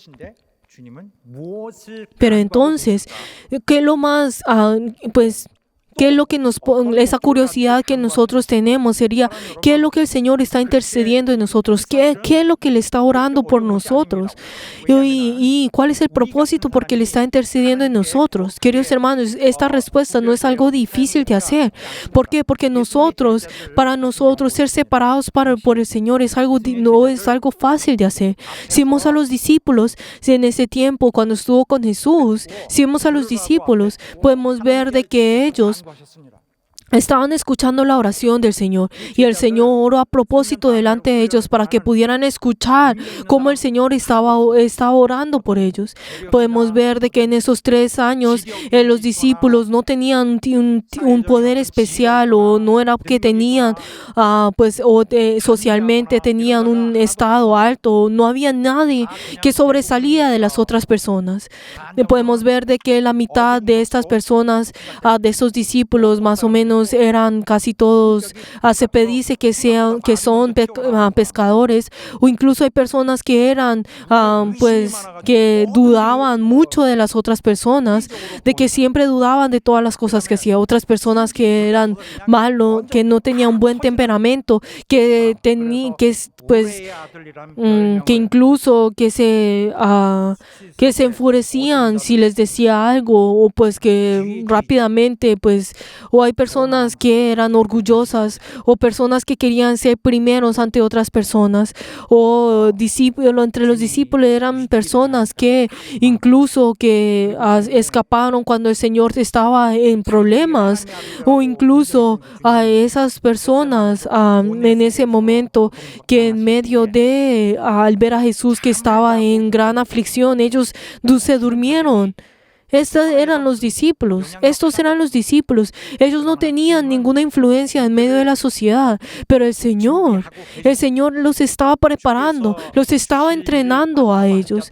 Pero entonces, ¿qué es lo más, qué es lo que esa curiosidad que nosotros tenemos sería, qué es lo que el Señor está intercediendo en nosotros? ¿Qué es lo que le está orando por nosotros? Y ¿cuál es el propósito por qué le está intercediendo en nosotros? Queridos hermanos, esta respuesta no es algo difícil de hacer. ¿Por qué? Porque para nosotros ser separados por el Señor no es algo fácil de hacer. Si vemos a los discípulos en ese tiempo, cuando estuvo con Jesús, si vemos a los discípulos, podemos ver de que ellos estaban escuchando la oración del Señor y el Señor oró a propósito delante de ellos para que pudieran escuchar cómo el Señor estaba orando por ellos. Podemos ver de que en esos 3 años los discípulos no tenían un poder especial o no era que tenían, socialmente tenían un estado alto. No había nadie que sobresalía de las otras personas. Podemos ver de que la mitad de estas personas, de esos discípulos más o menos, eran casi todos, se predice que son pescadores, o incluso hay personas que eran, que dudaban mucho de las otras personas, de que siempre dudaban de todas las cosas que hacía. Otras personas que eran malos, que no tenían un buen temperamento, que incluso que se enfurecían si les decía algo, o pues que rápidamente, o hay personas que eran orgullosas, o personas que querían ser primeros ante otras personas, o entre los discípulos eran personas que incluso que escaparon cuando el Señor estaba en problemas, o incluso a esas personas en ese momento que en medio de al ver a Jesús que estaba en gran aflicción, ellos se durmieron. Estos eran los discípulos. Ellos no tenían ninguna influencia en medio de la sociedad, pero el Señor los estaba preparando, los estaba entrenando a ellos.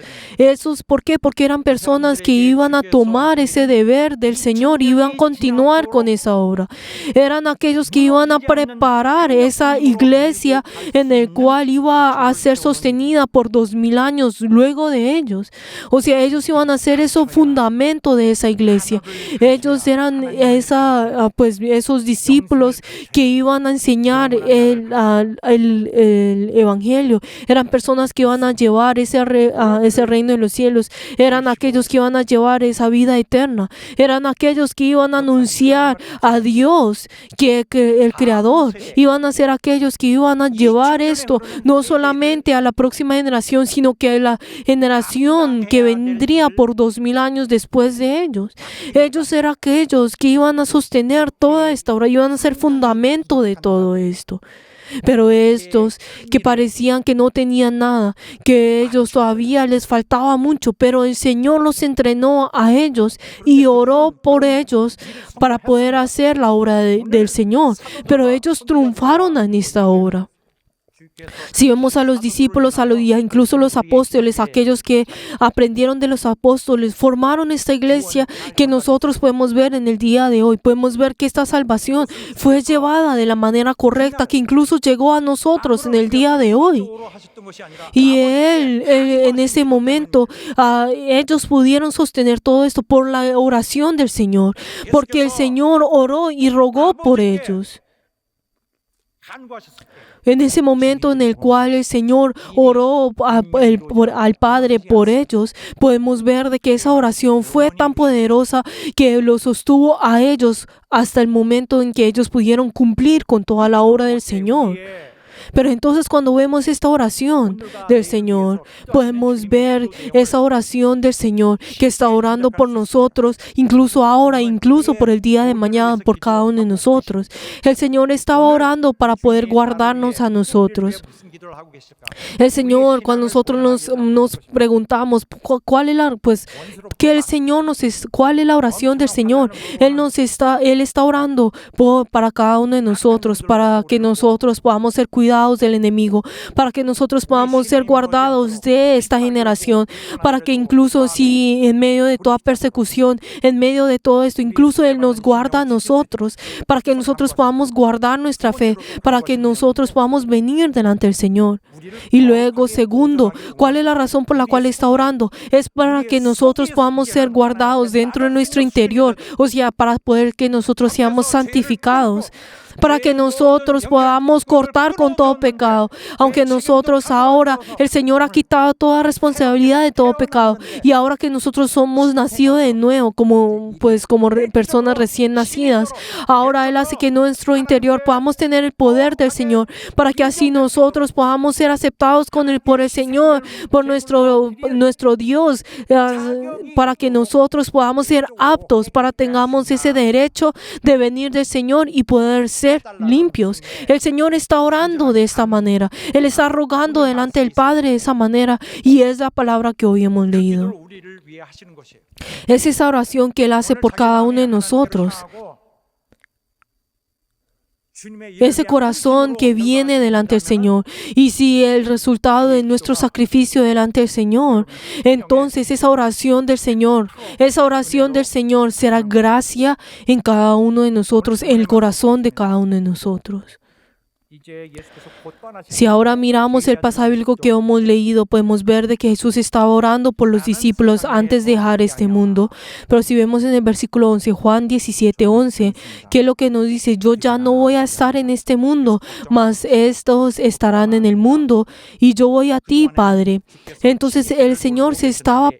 ¿Por qué? Porque eran personas que iban a tomar ese deber del Señor y iban a continuar con esa obra. Eran aquellos que iban a preparar esa iglesia en el cual iba a ser sostenida por 2000 años luego de ellos. O sea, ellos iban a ser esos fundamentos de esa iglesia. Ellos eran esos discípulos que iban a enseñar el evangelio. Eran personas que iban a llevar ese reino de los cielos. Eran aquellos que iban a llevar esa vida eterna. Eran aquellos que iban a anunciar a Dios, que el Creador. Iban a ser aquellos que iban a llevar esto no solamente a la próxima generación, sino que a la generación que vendría por 2000 años después de ellos. Ellos eran aquellos que iban a sostener toda esta obra, iban a ser fundamento de todo esto. Pero estos que parecían que no tenían nada, que ellos todavía les faltaba mucho, pero el Señor los entrenó a ellos y oró por ellos para poder hacer la obra del Señor. Pero ellos triunfaron en esta obra. Si vemos a los discípulos, y incluso los apóstoles, aquellos que aprendieron de los apóstoles, formaron esta iglesia que nosotros podemos ver en el día de hoy. Podemos ver que esta salvación fue llevada de la manera correcta, que incluso llegó a nosotros en el día de hoy. Y él en ese momento, ellos pudieron sostener todo esto por la oración del Señor, porque el Señor oró y rogó por ellos. En ese momento en el cual el Señor oró al Padre por ellos, podemos ver de que esa oración fue tan poderosa que los sostuvo a ellos hasta el momento en que ellos pudieron cumplir con toda la obra del Señor. Pero entonces cuando vemos esta oración del Señor, podemos ver esa oración del Señor que está orando por nosotros, incluso ahora, incluso por el día de mañana, por cada uno de nosotros. El Señor estaba orando para poder guardarnos a nosotros. El Señor, cuando nosotros nos preguntamos cuál es la oración del Señor, Él está orando para cada uno de nosotros, para que nosotros podamos ser cuidados del enemigo, para que nosotros podamos ser guardados de esta generación, para que incluso si en medio de toda persecución, en medio de todo esto, incluso Él nos guarda a nosotros, para que nosotros podamos guardar nuestra fe, para que nosotros podamos venir delante del Señor. Y luego, segundo, ¿cuál es la razón por la cual está orando? Es para que nosotros podamos ser guardados dentro de nuestro interior, o sea, para poder que nosotros seamos santificados, para que nosotros podamos cortar con todo pecado. Aunque nosotros ahora, el Señor ha quitado toda responsabilidad de todo pecado, y ahora que nosotros somos nacidos de nuevo, como personas recién nacidas, ahora Él hace que en nuestro interior podamos tener el poder del Señor, para que así nosotros podamos ser aceptados por el Señor, por nuestro Dios, para que nosotros podamos ser aptos, para tengamos ese derecho de venir del Señor y poder ser limpios. El Señor está orando de esta manera. Él está rogando delante del Padre de esa manera, y es la palabra que hoy hemos leído. Es esa oración que Él hace por cada uno de nosotros. Ese corazón que viene delante del Señor. Y si el resultado de nuestro sacrificio delante del Señor, entonces esa oración del Señor será gracia en cada uno de nosotros, en el corazón de cada uno de nosotros. Si ahora miramos el pasaje bíblico que hemos leído, podemos ver de que Jesús estaba orando por los discípulos antes de dejar este mundo. Pero si vemos en el versículo 11, Juan 17:11, que es lo que nos dice: yo ya no voy a estar en este mundo, mas estos estarán en el mundo, y yo voy a ti, Padre. Entonces el Señor se estaba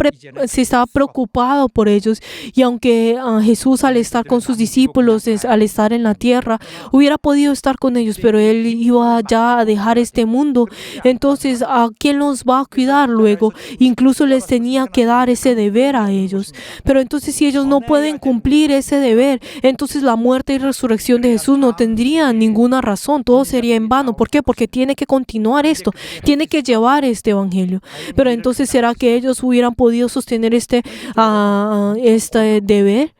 preocupado por ellos, y aunque Jesús, al estar con sus discípulos, al estar en la tierra, hubiera podido estar con ellos, pero Él iba ya a dejar este mundo. Entonces, ¿a quién los va a cuidar luego? Incluso les tenía que dar ese deber a ellos. Pero entonces, si ellos no pueden cumplir ese deber, entonces la muerte y resurrección de Jesús no tendrían ninguna razón. Todo sería en vano. ¿Por qué? Porque tiene que continuar esto. Tiene que llevar este evangelio. Pero entonces, ¿será que ellos hubieran podido sostener este deber?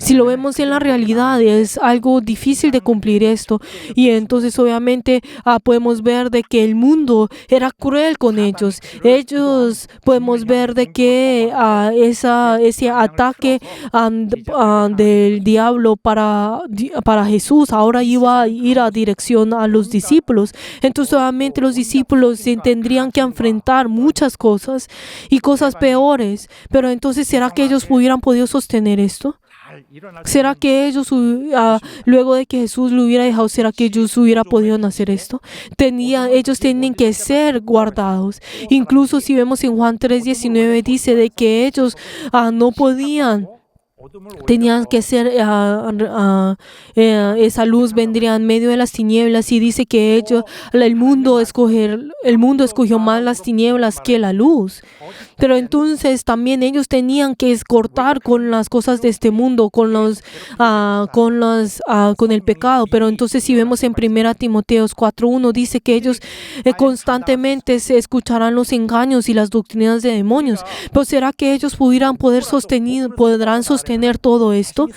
Si lo vemos en la realidad, es algo difícil de cumplir esto. Y entonces obviamente podemos ver de que el mundo era cruel con ellos. Podemos ver de que ese ataque del diablo para Jesús ahora iba a ir a dirección a los discípulos. Entonces obviamente los discípulos tendrían que enfrentar muchas cosas y cosas peores. Pero entonces, ¿será que ellos hubieran podido sostener esto? ¿Será que ellos, luego de que Jesús lo hubiera dejado, será que ellos hubieran podido hacer esto? Ellos tienen que ser guardados. Incluso si vemos en Juan 3:19, dice de que ellos no podían. Tenían que ser, esa luz vendría en medio de las tinieblas, y dice que el mundo escogió más las tinieblas que la luz. Pero entonces también ellos tenían que cortar con las cosas de este mundo, con el pecado. Pero entonces si vemos en 1 Timoteo 4:1 dice que ellos constantemente se escucharán los engaños y las doctrinas de demonios. Pero ¿será que ellos podrán sostener todo esto?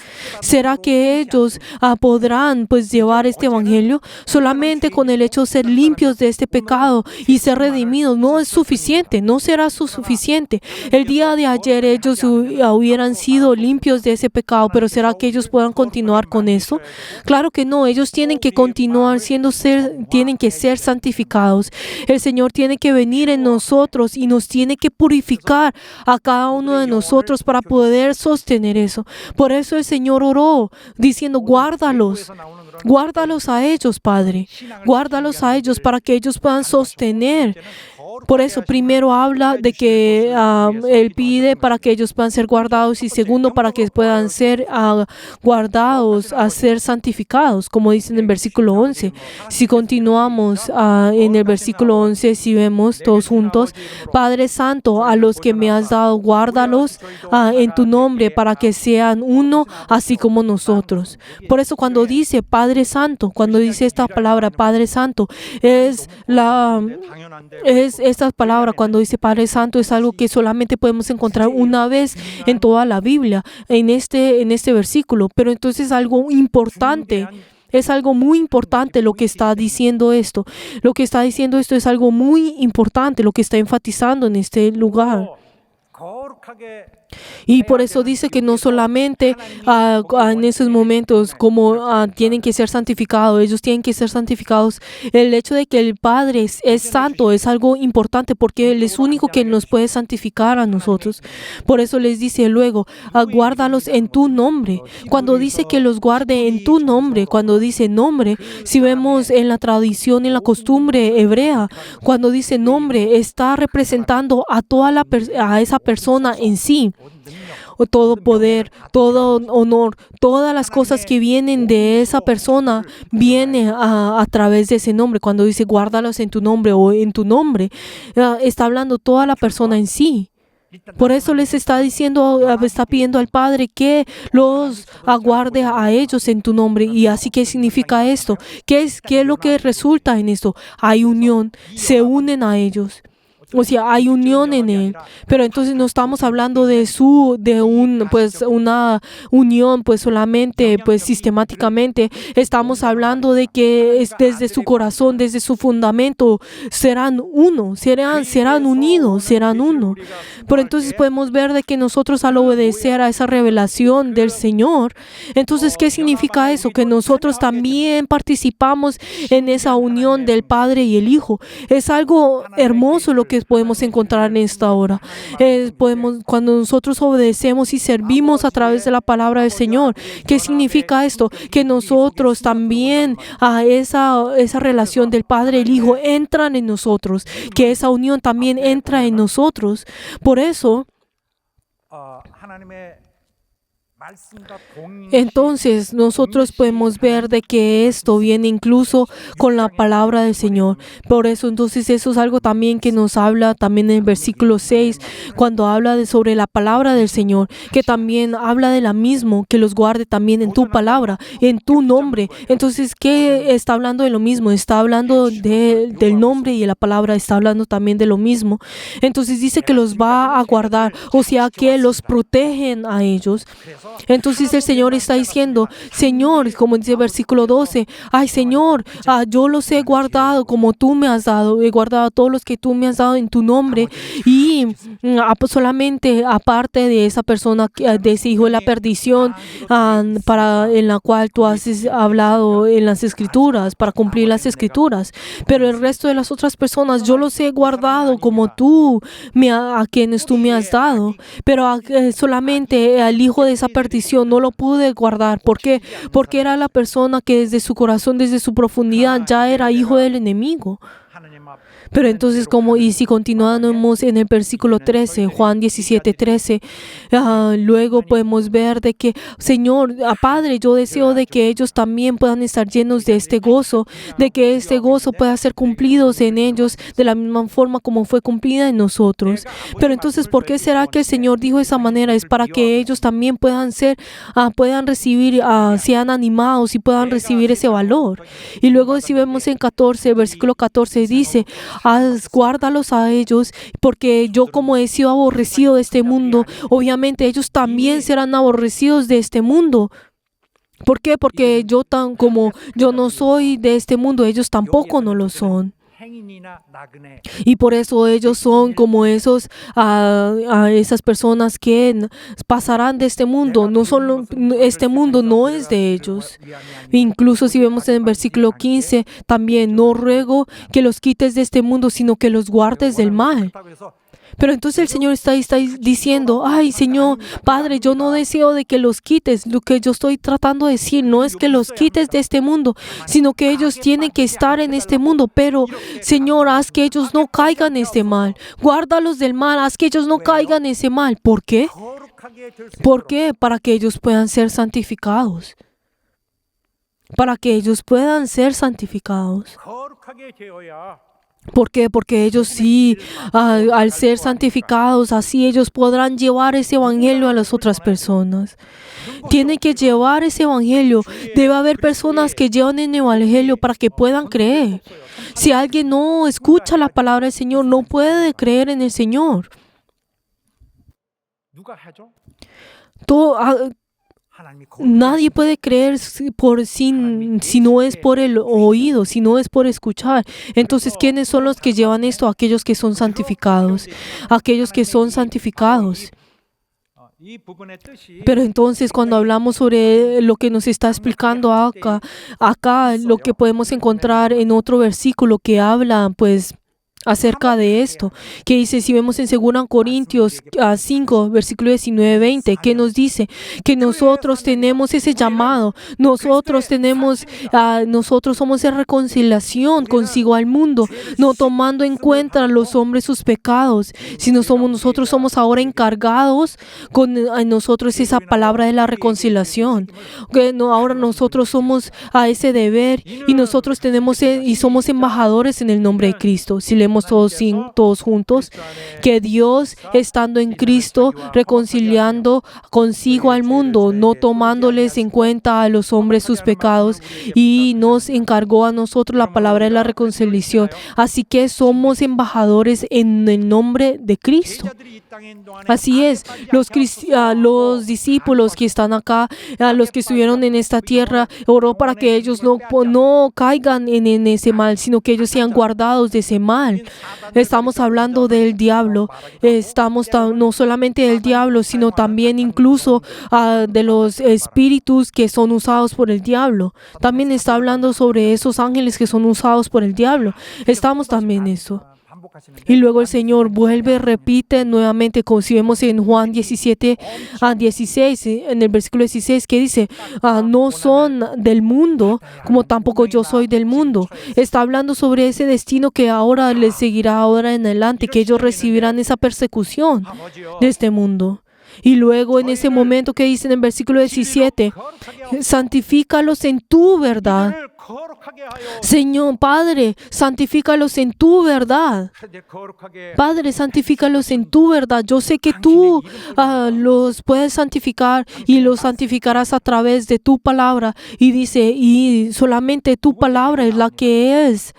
¿Será que ellos podrán pues llevar este evangelio? Solamente con el hecho de ser limpios de este pecado y ser redimidos no es suficiente, no será suficiente. El día de ayer ellos hubieran sido limpios de ese pecado, pero ¿será que ellos puedan continuar con eso? Claro que no, ellos tienen que continuar tienen que ser santificados. El Señor tiene que venir en nosotros y nos tiene que purificar a cada uno de nosotros para poder sostener eso. Por eso el Señor oró diciendo, guárdalos a ellos, Padre. Guárdalos a ellos para que ellos puedan sostener. Por eso, primero habla de que Él pide para que ellos puedan ser guardados y segundo, para que puedan ser guardados a ser santificados, como dicen en el versículo 11. Si continuamos en el versículo 11, si vemos todos juntos, Padre Santo, a los que me has dado, guárdalos en tu nombre para que sean uno, así como nosotros. Por eso, cuando dice Padre Santo, cuando dice esta palabra Padre Santo, esta palabra cuando dice Padre Santo es algo que solamente podemos encontrar una vez en toda la Biblia, en este versículo. Pero entonces algo importante. Es algo muy importante lo que está diciendo esto. Lo que está diciendo esto es algo muy importante, lo que está enfatizando en este lugar. Y por eso dice que no solamente en esos momentos como tienen que ser santificados, ellos tienen que ser santificados. El hecho de que el Padre es santo es algo importante porque Él es único que nos puede santificar a nosotros. Por eso les dice luego, guárdalos en tu nombre. Cuando dice que los guarde en tu nombre, cuando dice nombre, si vemos en la tradición, en la costumbre hebrea, cuando dice nombre, está representando a esa persona en sí. Todo poder, todo honor, todas las cosas que vienen de esa persona vienen a través de ese nombre. Cuando dice guárdalos en tu nombre o en tu nombre, está hablando toda la persona en sí. Por eso les está pidiendo al Padre que los guarde a ellos en tu nombre. Y así, ¿qué significa esto? ¿Qué es lo que resulta en esto? Hay unión, se unen a ellos. O sea, hay unión en Él. Pero entonces no estamos hablando de una unión pues solamente pues sistemáticamente. Estamos hablando de que desde su corazón, desde su fundamento serán uno, serán unidos, serán uno. Pero entonces podemos ver de que nosotros al obedecer a esa revelación del Señor, entonces ¿qué significa eso? Que nosotros también participamos en esa unión del Padre y el Hijo. Es algo hermoso lo que podemos encontrar en esta hora. Cuando nosotros obedecemos y servimos a través de la palabra del Señor, ¿qué significa esto? Que nosotros también a esa relación del Padre y el Hijo entran en nosotros, que esa unión también entra en nosotros. Por eso, entonces nosotros podemos ver de que esto viene incluso con la palabra del Señor. Por eso entonces eso es algo también que nos habla también en el versículo 6 cuando habla sobre la palabra del Señor, que también habla de la misma, que los guarde también en tu palabra, en tu nombre. Entonces, ¿qué está hablando de lo mismo? Está hablando del nombre y de la palabra está hablando también de lo mismo. Entonces dice que los va a guardar, o sea que los protegen a ellos. Entonces el Señor está diciendo, Señor, como dice el versículo 12, ay Señor, yo los he guardado como tú me has dado, he guardado a todos los que tú me has dado en tu nombre y solamente aparte de esa persona, de ese hijo de la perdición en la cual tú has hablado en las escrituras, para cumplir las escrituras, pero el resto de las otras personas yo los he guardado como a quienes tú me has dado, pero solamente al hijo de esa perdición no lo pude guardar. ¿Por qué? Porque era la persona que desde su corazón, desde su profundidad, ya era hijo del enemigo. Pero entonces, y si continuamos en el versículo 13, Juan 17:13, luego podemos ver de que, Señor, Padre, yo deseo de que ellos también puedan estar llenos de este gozo, de que este gozo pueda ser cumplido en ellos de la misma forma como fue cumplida en nosotros. Pero entonces, ¿por qué será que el Señor dijo de esa manera? Es para que ellos también puedan recibir, sean animados y puedan recibir ese valor. Y luego si vemos en versículo 14 dice, guárdalos a ellos, porque yo como he sido aborrecido de este mundo, obviamente ellos también serán aborrecidos de este mundo. ¿Por qué? Porque como yo no soy de este mundo, ellos tampoco no lo son. Y por eso ellos son como esas personas que pasarán de este mundo. Este mundo no es de ellos. Incluso si vemos en el versículo 15, también no ruego que los quites de este mundo, sino que los guardes del mal. Pero entonces el Señor está diciendo, ay Señor, Padre, yo no deseo de que los quites. Lo que yo estoy tratando de decir no es que los quites de este mundo, sino que ellos tienen que estar en este mundo. Pero Señor, haz que ellos no caigan en este mal. Guárdalos del mal, haz que ellos no caigan en ese mal. ¿Por qué? ¿Por qué? Para que ellos puedan ser santificados. Para que ellos puedan ser santificados. ¿Por qué? Porque ellos sí, al ser santificados, así ellos podrán llevar ese evangelio a las otras personas. Tienen que llevar ese evangelio. Debe haber personas que llevan el evangelio para que puedan creer. Si alguien no escucha la palabra del Señor, no puede creer en el Señor. Nadie puede creer si no es por el oído, si no es por escuchar. Entonces, ¿quiénes son los que llevan esto? Aquellos que son santificados. Aquellos que son santificados. Pero entonces, cuando hablamos sobre lo que nos está explicando acá lo que podemos encontrar en otro versículo que habla, pues, acerca de esto, que dice, si vemos en 2 Corintios 5, versículo 19-20, que nos dice que nosotros tenemos ese llamado, nosotros somos en reconciliación consigo al mundo, no tomando en cuenta a los hombres sus pecados, sino nosotros somos ahora encargados con nosotros esa palabra de la reconciliación, que ahora nosotros somos a ese deber y nosotros tenemos y somos embajadores en el nombre de Cristo. Si leemos todos juntos, que Dios, estando en Cristo, reconciliando consigo al mundo, no tomándoles en cuenta a los hombres sus pecados, y nos encargó a nosotros la palabra de la reconciliación. Así que somos embajadores en el nombre de Cristo. Así es, los discípulos que están acá, los que estuvieron en esta tierra, oró para que ellos no caigan en ese mal, sino que ellos sean guardados de ese mal. Estamos hablando del diablo. No solamente del diablo, sino también incluso de los espíritus que son usados por el diablo. También está hablando sobre esos ángeles que son usados por el diablo. Estamos también en eso. Y luego el Señor repite nuevamente, como si vemos en Juan 17:16, en el versículo 16, que dice, no son del mundo, como tampoco yo soy del mundo. Está hablando sobre ese destino que ahora les seguirá ahora en adelante, que ellos recibirán esa persecución de este mundo. Y luego en ese momento que dice en el versículo 17, santifícalos en tu verdad. Señor, Padre, santifícalos en tu verdad. Padre, santifícalos en tu verdad. Yo sé que tú los puedes santificar y los santificarás a través de tu palabra. Y dice, y solamente tu palabra es la que es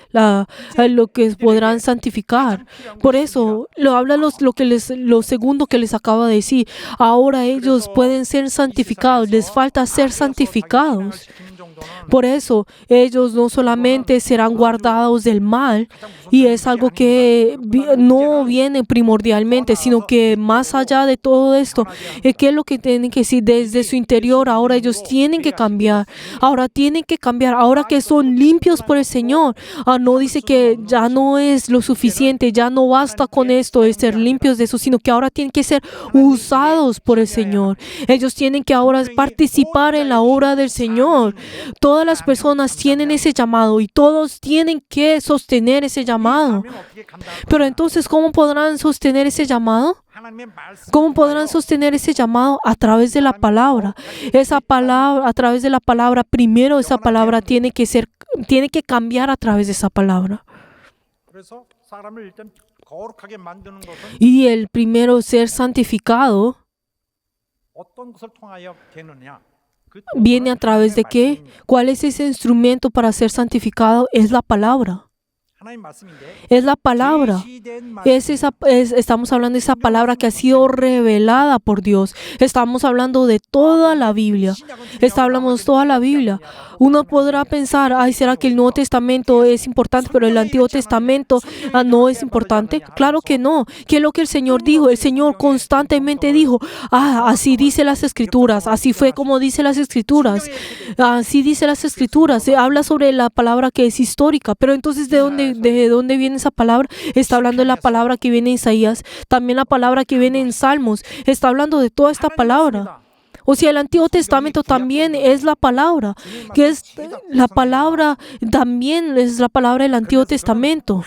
lo que podrán santificar. Por eso, lo segundo que les acabo de decir. Ahora ellos pueden ser santificados. Les falta ser santificados. Por eso, ellos no solamente serán guardados del mal, y es algo que no viene primordialmente, sino que más allá de todo esto, ¿qué es lo que tienen que decir? Desde su interior, ahora ellos tienen que cambiar. Ahora que son limpios por el Señor. No dice que ya no es lo suficiente, ya no basta con esto de ser limpios de eso, sino que ahora tienen que ser usados por el Señor. Ellos tienen que ahora participar en la obra del Señor. Todas las personas tienen ese llamado y todos tienen que sostener ese llamado. Pero entonces, ¿cómo podrán sostener ese llamado? ¿Cómo podrán sostener ese llamado? A través de la palabra. Esa palabra, a través de la palabra, primero esa palabra tiene que cambiar a través de esa palabra. 그래서 사람을 일단 거룩하게 만드는 것은 Y el primero ser santificado 어떤 것을 통하여 되느냐? 그 viene a través de 하나님의 qué? 말씀입니다. ¿Cuál es ese instrumento para ser santificado? Es la palabra. 하나님 말씀인데 Es la palabra. 계시된 Estamos hablando de esa palabra que ha sido revelada por Dios. Estamos hablando de toda la Biblia. Hablamos toda la Biblia. Uno podrá pensar, ay, ¿será que el Nuevo Testamento es importante, pero el Antiguo Testamento no es importante? Claro que no. ¿Qué es lo que el Señor dijo? El Señor constantemente dijo, así dice las Escrituras, así fue como dice las Escrituras, así dice las Escrituras. Se habla sobre la palabra que es histórica, pero entonces ¿de dónde viene esa palabra? Está hablando de la palabra que viene en Isaías, también la palabra que viene en Salmos. Está hablando de toda esta palabra. O sea, el Antiguo Testamento también es la palabra, que es la palabra, también es la palabra del Antiguo Testamento.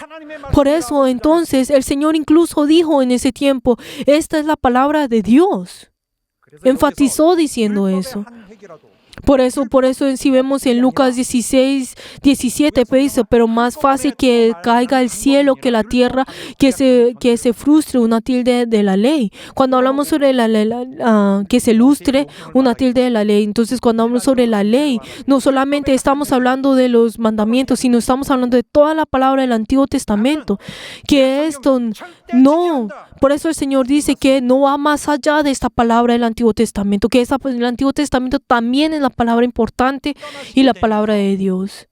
Por eso, entonces, el Señor incluso dijo en ese tiempo, esta es la palabra de Dios. Enfatizó diciendo eso. Por eso, si vemos en Lucas 16, 17, pues, pero más fácil que caiga el cielo que la tierra, que se frustre una tilde de la ley. Cuando hablamos sobre que se lustre una tilde de la ley, entonces cuando hablamos sobre la ley, no solamente estamos hablando de los mandamientos, sino estamos hablando de toda la palabra del Antiguo Testamento. Que esto no, por eso el Señor dice que no va más allá de esta palabra del Antiguo Testamento, que el Antiguo Testamento también es la palabra importante y la palabra de Dios.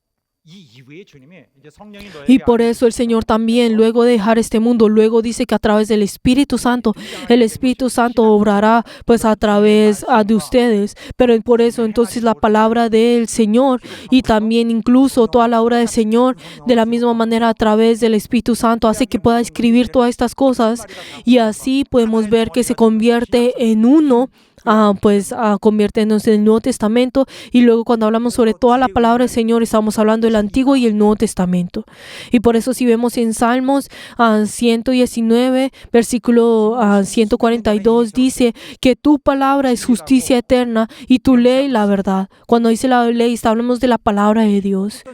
Y por eso el Señor también, luego de dejar este mundo, luego dice que a través del Espíritu Santo, el Espíritu Santo obrará pues a través de ustedes. Pero por eso entonces la palabra del Señor y también incluso toda la obra del Señor, de la misma manera a través del Espíritu Santo, hace que pueda escribir todas estas cosas y así podemos ver que se convierte en uno. Conviértenos en el Nuevo Testamento. Y luego cuando hablamos sobre toda la palabra del Señor, estamos hablando del Antiguo y el Nuevo Testamento. Y por eso si vemos en Salmos 119, versículo 142, dice que tu palabra es justicia eterna y tu ley la verdad. Cuando dice la ley, hablamos de la palabra de Dios.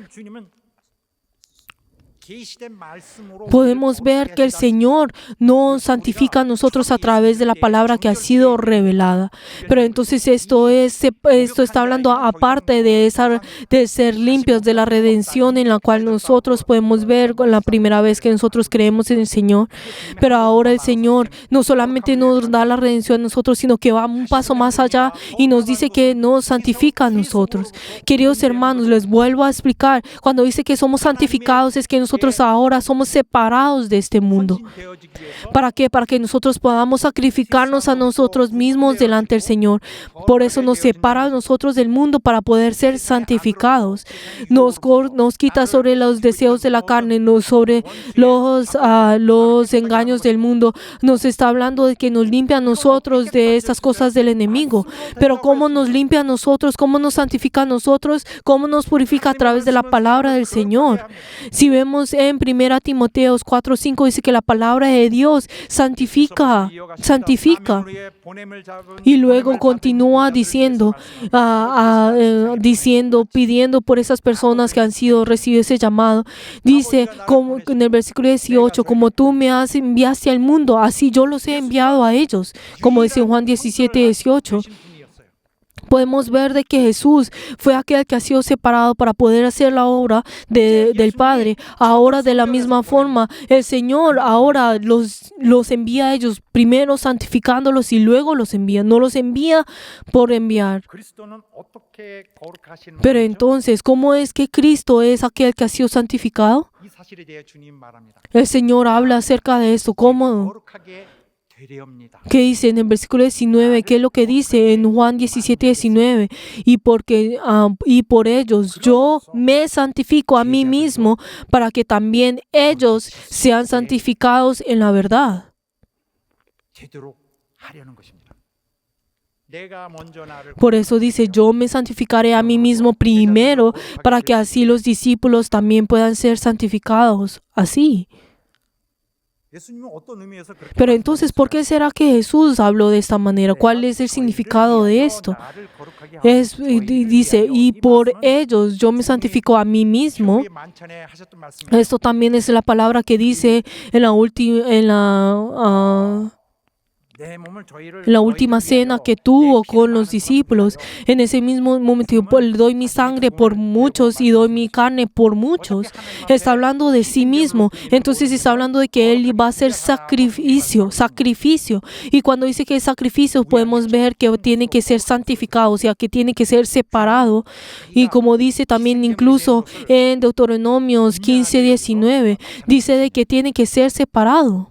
Podemos ver que el Señor nos santifica a nosotros a través de la palabra que ha sido revelada. Pero entonces esto está hablando aparte de ser limpios, de la redención en la cual nosotros podemos ver con la primera vez que nosotros creemos en el Señor. Pero ahora el Señor no solamente nos da la redención a nosotros, sino que va un paso más allá y nos dice que nos santifica a nosotros. Queridos hermanos, les vuelvo a explicar. Cuando dice que somos santificados es que nosotros ahora somos separados de este mundo. ¿Para qué? Para que nosotros podamos sacrificarnos a nosotros mismos delante del Señor. Por eso nos separa a nosotros del mundo para poder ser santificados. Nos quita sobre los deseos de la carne, sobre los engaños del mundo. Nos está hablando de que nos limpia a nosotros de estas cosas del enemigo. Pero ¿cómo nos limpia a nosotros? ¿Cómo nos santifica a nosotros? ¿Cómo nos purifica a través de la palabra del Señor? Si vemos en 1 Timoteo 4:5 dice que la palabra de Dios santifica. Y luego continúa diciendo, pidiendo por esas personas que han recibido ese llamado. Dice como en el versículo 18, como tú me enviaste al mundo, así yo los he enviado a ellos. Como dice en Juan 17:18. Podemos ver de que Jesús fue aquel que ha sido separado para poder hacer la obra del Padre. Ahora de la misma forma, el Señor ahora los envía a ellos, primero santificándolos y luego los envía. No los envía por enviar. Pero entonces, ¿cómo es que Cristo es aquel que ha sido santificado? El Señor habla acerca de esto. ¿Cómo? ¿Qué dice en el versículo 19? ¿Qué es lo que dice en Juan 17:19? Y por ellos yo me santifico a mí mismo para que también ellos sean santificados en la verdad. 내가 먼저 나를 Por eso dice, yo me santificaré a mí mismo primero para que así los discípulos también puedan ser santificados. Así. 예수님은 어떤 의미에서 그렇게 Pero entonces, ¿por qué será que Jesús habló de esta manera? ¿Cuál es el significado de esto? 나를 거룩하게 하고 Dice, y por ellos yo me santifico a mí mismo. 교회 만찬에 하셨던 말씀입니다. Esto también es la palabra que dice en 내 몸을 저희를 la última cena que tuvo con los discípulos. En ese mismo momento, yo doy mi sangre por muchos y doy mi carne por muchos. Está hablando de sí mismo. Entonces está hablando de que Él va a ser sacrificio. Y cuando dice que es sacrificio, podemos ver que tiene que ser santificado, o sea, que tiene que ser separado. Y como dice también incluso en Deuteronomios 15:19, dice de que tiene que ser separado.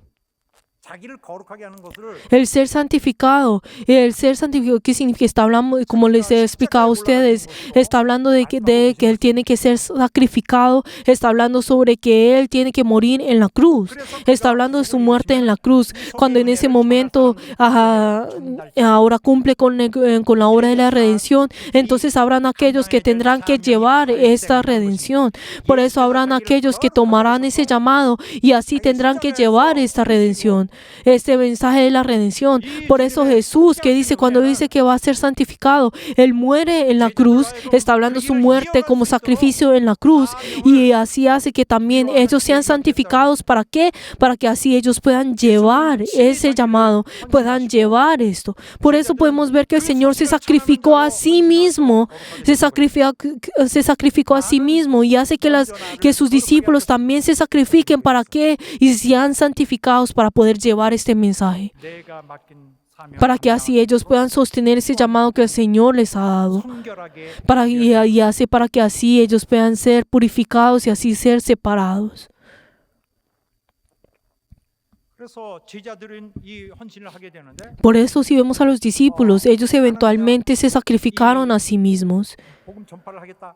자기를 거룩하게 하는 것을 El ser santificado, ¿qué significa? Está hablando, como les he explicado a ustedes, está hablando de que Él tiene que ser sacrificado, está hablando sobre que Él tiene que morir en la cruz, está hablando de su muerte en la cruz, cuando en ese momento ahora cumple con la obra de la redención, entonces habrán aquellos que tendrán que llevar esta redención, por eso habrán aquellos que tomarán ese llamado y así tendrán que llevar esta redención. Este mensaje de la redención. Por eso Jesús, que dice, cuando dice que va a ser santificado, Él muere en la cruz, está hablando su muerte como sacrificio en la cruz, y así hace que también ellos sean santificados. ¿Para qué? Para que así ellos puedan llevar ese llamado, puedan llevar esto. Por eso podemos ver que el Señor se sacrificó a sí mismo, se sacrificó a sí mismo y hace que sus discípulos también se sacrifiquen. ¿Para qué? Y sean santificados para poder llevar este mensaje, 내가 맡긴 사명 para que así ellos puedan sostener ese llamado que el Señor les ha dado, 순결하게 y hace para que así ellos puedan ser purificados y así ser separados. 그래서 제자들은 이 헌신을 하게 되는데 Por eso si vemos a los discípulos, ellos eventualmente se sacrificaron a sí mismos. 복음 전파를 하겠다.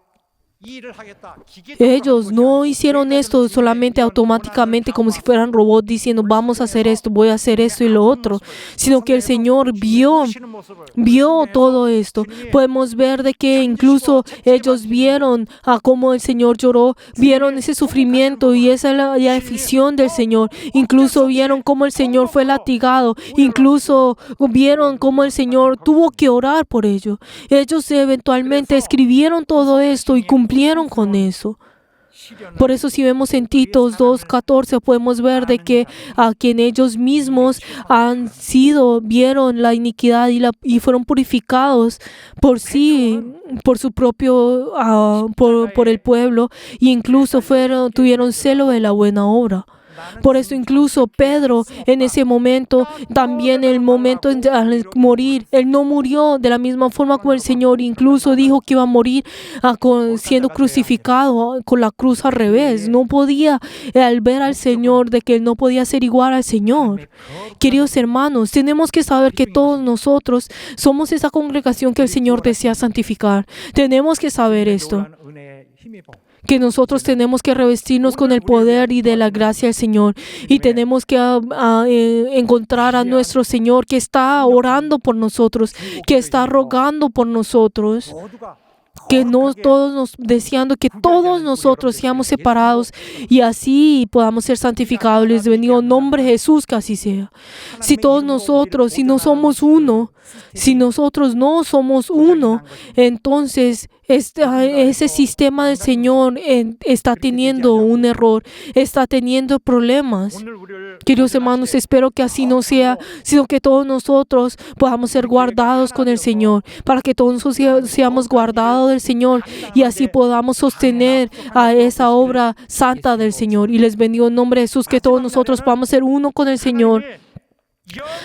이 일을 하겠다. Ellos no hicieron esto solamente automáticamente como si fueran robots diciendo vamos a hacer esto, voy a hacer esto y lo otro, sino que el Señor vio todo esto. Podemos ver de que incluso ellos vieron a cómo el Señor lloró, vieron ese sufrimiento y esa es la afición del Señor. Incluso vieron cómo el Señor fue latigado, incluso vieron cómo el Señor tuvo que orar por ello. Ellos eventualmente escribieron todo esto y cumplieron con eso. Por eso si vemos en Tito 2:14 podemos ver de que a quien ellos mismos vieron la iniquidad y fueron purificados por sí, por su propio, por el pueblo, e incluso tuvieron celo de la buena obra. Por eso incluso Pedro en ese momento, también el momento al morir, él no murió de la misma forma como el Señor, incluso dijo que iba a morir siendo crucificado con la cruz al revés. No podía, al ver al Señor, de que él no podía ser igual al Señor. Queridos hermanos, tenemos que saber que todos nosotros somos esa congregación que el Señor desea santificar. Tenemos que saber esto, 은혜의 힘입어. que nosotros tenemos que revestirnos con el poder y de la gracia del Señor, y tenemos que encontrar a nuestro Señor que está orando por nosotros, que está rogando por nosotros, 모두가 que no todos deseando que todos nosotros seamos separados y así podamos ser santificados. Les bendigo en nombre de Jesús, que así sea. Si todos nosotros, si no somos uno, si nosotros no somos uno, entonces ese sistema del Señor está teniendo un error, está teniendo problemas. 오늘 우리를 Queridos hermanos, espero que así no sea, sino que todos nosotros podamos ser guardados con el Señor, para que todos nosotros seamos guardados del Señor y así podamos sostener a esa obra santa del Señor. Y les bendigo en nombre de Jesús, que todos nosotros podamos ser uno con el Señor.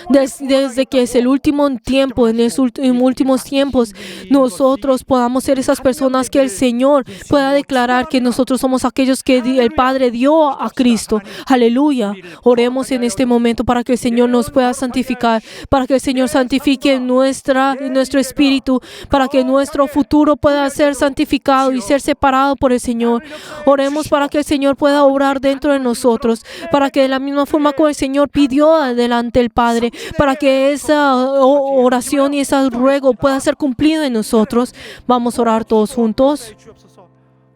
Desde que es el último tiempo, en los últimos tiempos, nosotros podamos ser esas personas que el Señor pueda declarar que nosotros somos aquellos que el Padre dio a Cristo. Aleluya. Oremos en este momento para que el Señor nos pueda santificar, para que el Señor santifique nuestro espíritu, para que nuestro futuro pueda ser santificado y ser separado por el Señor. Oremos para que el Señor pueda obrar dentro de nosotros, para que de la misma forma como el Señor pidió delante del el Padre para que esa oración y ese ruego pueda ser cumplido en nosotros. Vamos a orar todos juntos.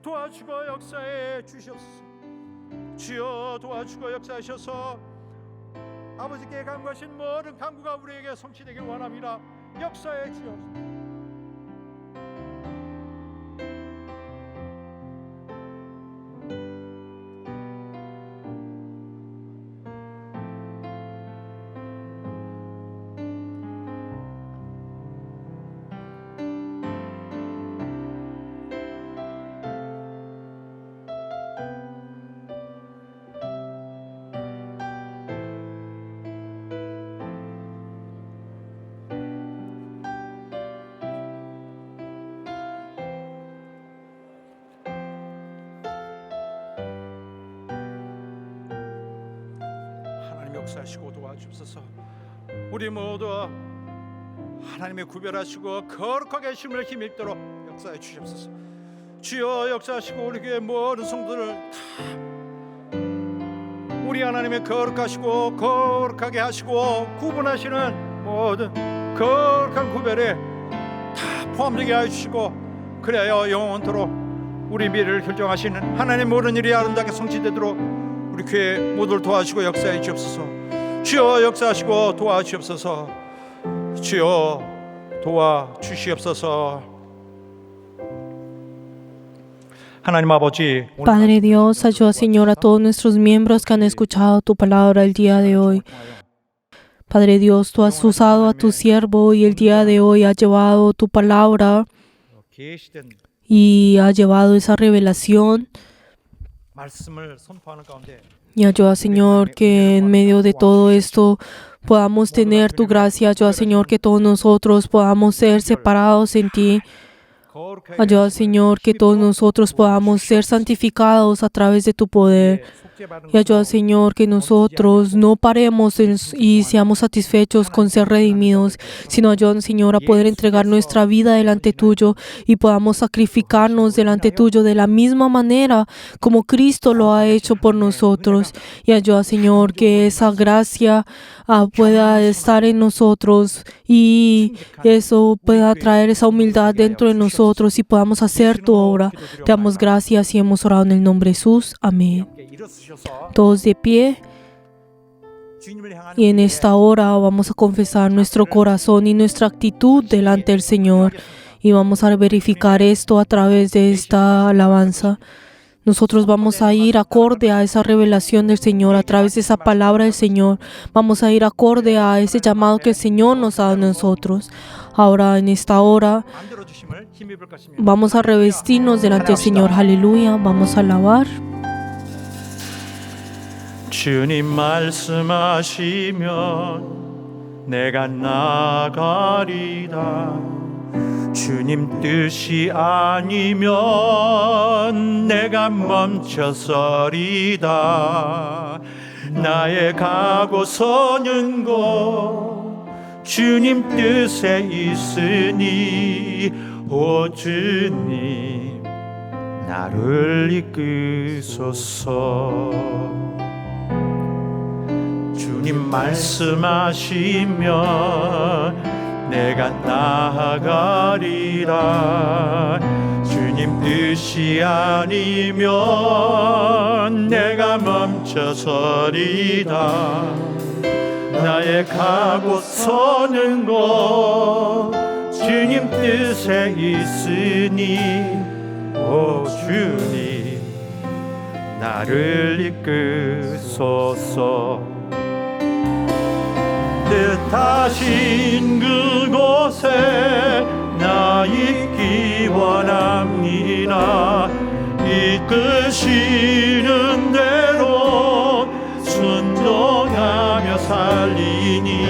도와주고 역사해 주시옵소서. 주여 도와주고 역사하셔서 아버지께 간구하신 모든 간구가 우리에게 성취되길 원합니다. 역사해 주옵소서. 역사하시고 도와주옵소서. 우리 모두 하나님의 구별하시고 거룩하게 하심을 힘입도록 역사해 주시옵소서. 주여 역사하시고 우리 교회 모든 성도들 다 우리 하나님의 거룩하게 하시고 구분하시는 모든 거룩한 구별에 다 포함되게 하여 주시고 그래야 영원토록 우리 미래를 결정하시는 하나님 모든 일이 아름답게 성취되도록 우리 교회 모두를 도와주시고 역사해 주옵소서. 주여 역사하시고 도와주옵소서. 주여 도와주시옵소서. 하나님 아버지, Padre Dios, ayuda, Señor, a todos nuestros miembros que han escuchado tu palabra el día de hoy. Padre Dios, tú has usado a tu siervo y el día de hoy has llevado tu palabra 계시된 y ha llevado esa revelación. 말씀을 선포하는 가운데 Y ayuda, Señor, que en medio de todo esto podamos tener tu gracia. Ayuda, Señor, que todos nosotros podamos ser separados en ti. 거룩하게 Ayuda, Señor, que todos nosotros podamos ser santificados a través de tu poder. Y ayuda, Señor, que nosotros no paremos y seamos satisfechos con ser redimidos, sino ayuda, Señor, a poder entregar nuestra vida delante tuyo y podamos sacrificarnos delante tuyo de la misma manera como Cristo lo ha hecho por nosotros. Y ayuda, Señor, que esa gracia pueda estar en nosotros y eso pueda traer esa humildad dentro de nosotros y podamos hacer tu obra. Te damos gracias y hemos orado en el nombre de Jesús. Amén. Todos de pie. Y en esta hora vamos a confesar nuestro corazón y nuestra actitud delante del Señor. Y vamos a verificar esto a través de esta alabanza. Nosotros vamos a ir acorde a esa revelación del Señor, a través de esa palabra del Señor. Vamos a ir acorde a ese llamado que el Señor nos ha dado a nosotros. Ahora, en esta hora, 만들어 주심을 힘입을 것입니다. vamos a revestirnos delante del Señor. Aleluya. Vamos a alabar. 주님 말씀하시면 내가 나가리다. 주님 뜻이 아니면 내가 멈춰서리다. 나의 가고 서는 곳 주님 뜻에 있으니 오 주님 나를 이끄소서. 주님 말씀하시면 내가 나아가리라. 주님 뜻이 아니면 내가 멈춰서리다. 나의 가고 서는 곳 주님 뜻에 있으니 오 주님 나를 이끄소서. 뜻하신 그곳에 나 있기 원합니다. 이끄시는 대로 순종하며 살리니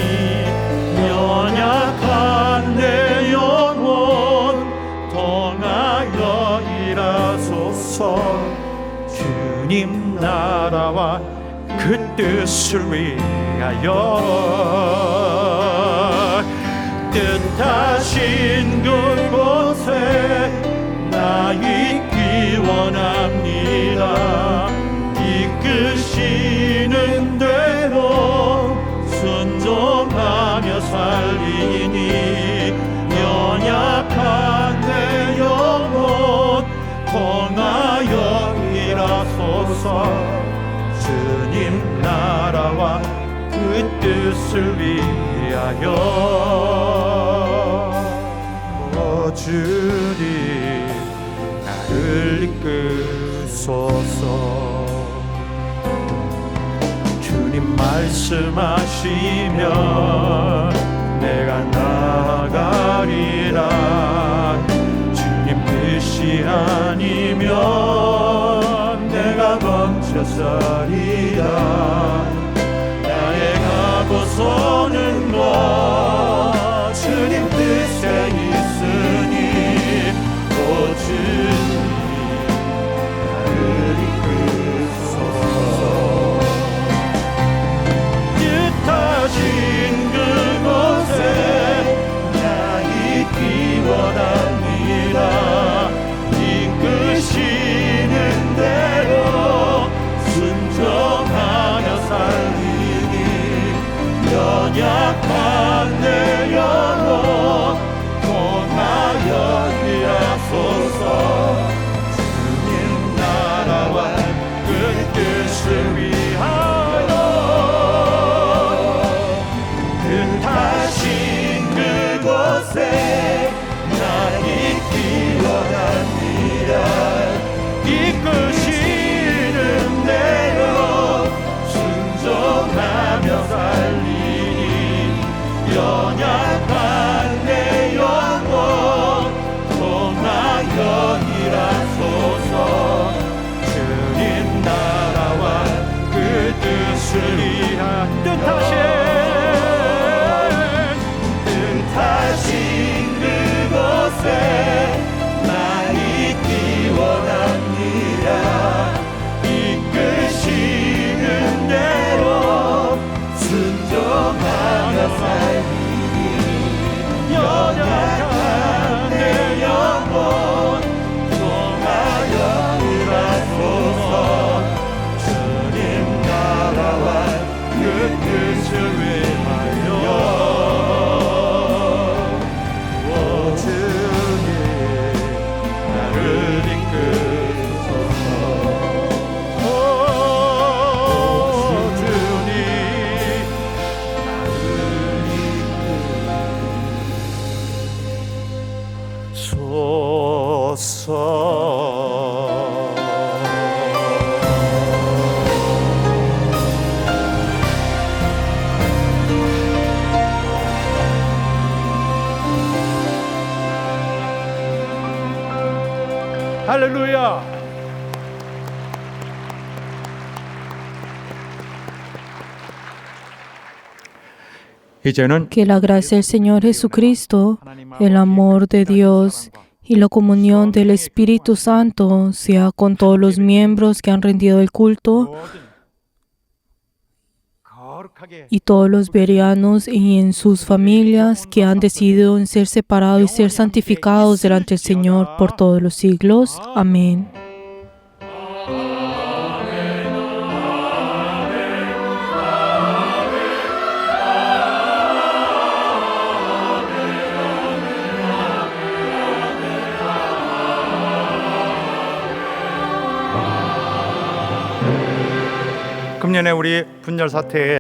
연약한 내 영혼 통하여 일하소서. 주님 나라와 그 뜻을 위하여 뜻하신 그곳에 나 있기 원합니다. 이끄시는 대로 순종 뜻을 위하여 주님 나를 이끄소서. 주님 말씀하시면 내가 나아가리라. 주님 뜻이 아니면 내가 멈춰서리라. 나의 가고 서는 것 주님 뜻에 있으니 오 주님 나를 이끄소서. 뜻하신 그곳에 나 있기 원합니다. 이끄시는 대로 순종하며 살리니 연약한 내 영혼 통하여 일하소서. 주님 나라와 그 뜻을 위하여 뜻하신 그곳에 나 있기 원합니다. 이끄시는 대로 순종하며 살리니 연약한 내 영혼 통하여 일하소서. 주님 나라와 그 뜻을 위한 뜻하신 그곳에 나 있기 원합니다. 이끄시는 대로 순종하며 살리니 연약한 내 영혼 통하여 일하소서. 주님 나라와 그 뜻을 위하여 오 주님 나를 이끄소서. 오 주님 나를 이끄소서. 할렐루야. 이제는 Que la gracia del Señor Jesucristo, el amor de Dios y la comunión del Espíritu Santo sea con todos los miembros que han rendido el culto y todos los bereanos y en sus familias que han decidido en ser separados y ser santificados delante del Señor por todos los siglos. Amén. 금년에 우리 분열 사태에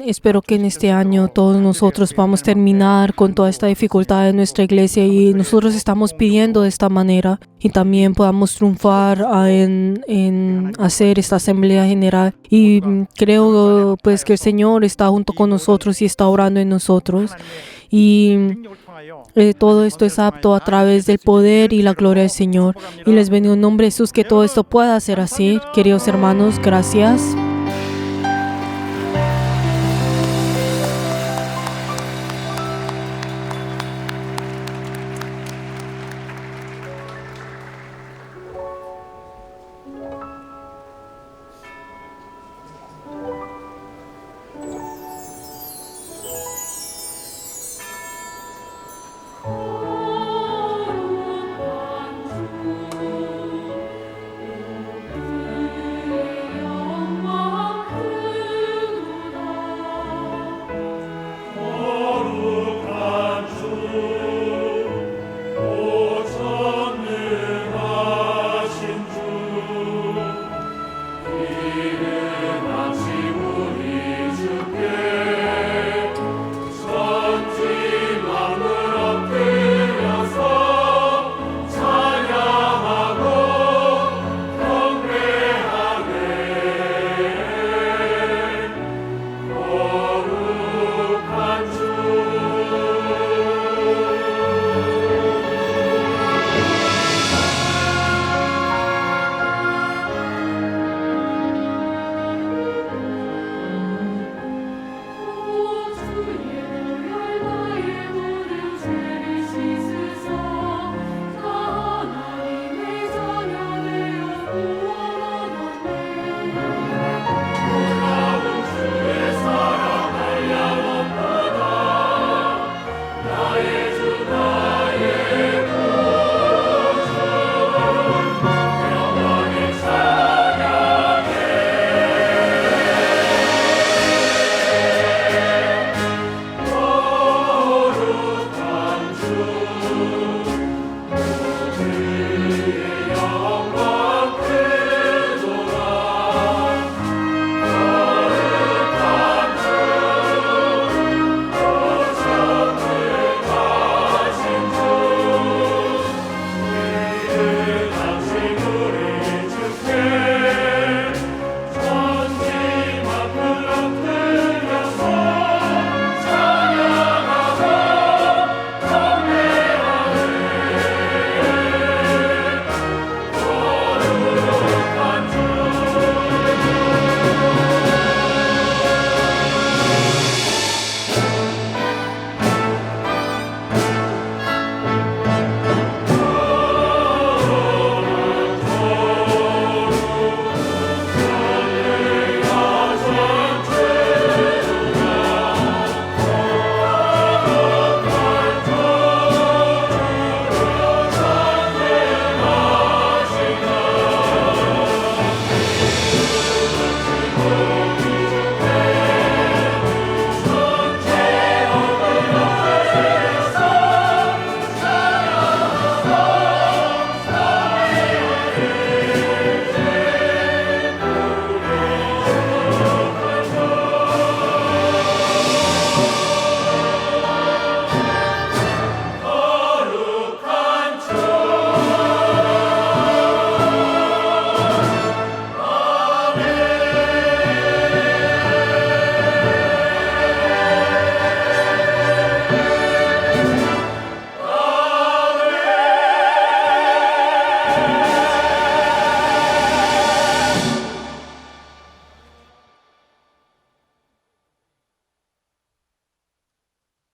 Espero que en este año todos nosotros podamos terminar con toda esta dificultad de nuestra iglesia y nosotros estamos pidiendo de esta manera y también podamos triunfar en hacer esta asamblea general y creo pues que el Señor está junto con nosotros y está orando en nosotros y todo esto es apto a través del poder y la gloria del Señor y les bendigo en nombre de Jesús que todo esto pueda ser así. Queridos hermanos, gracias.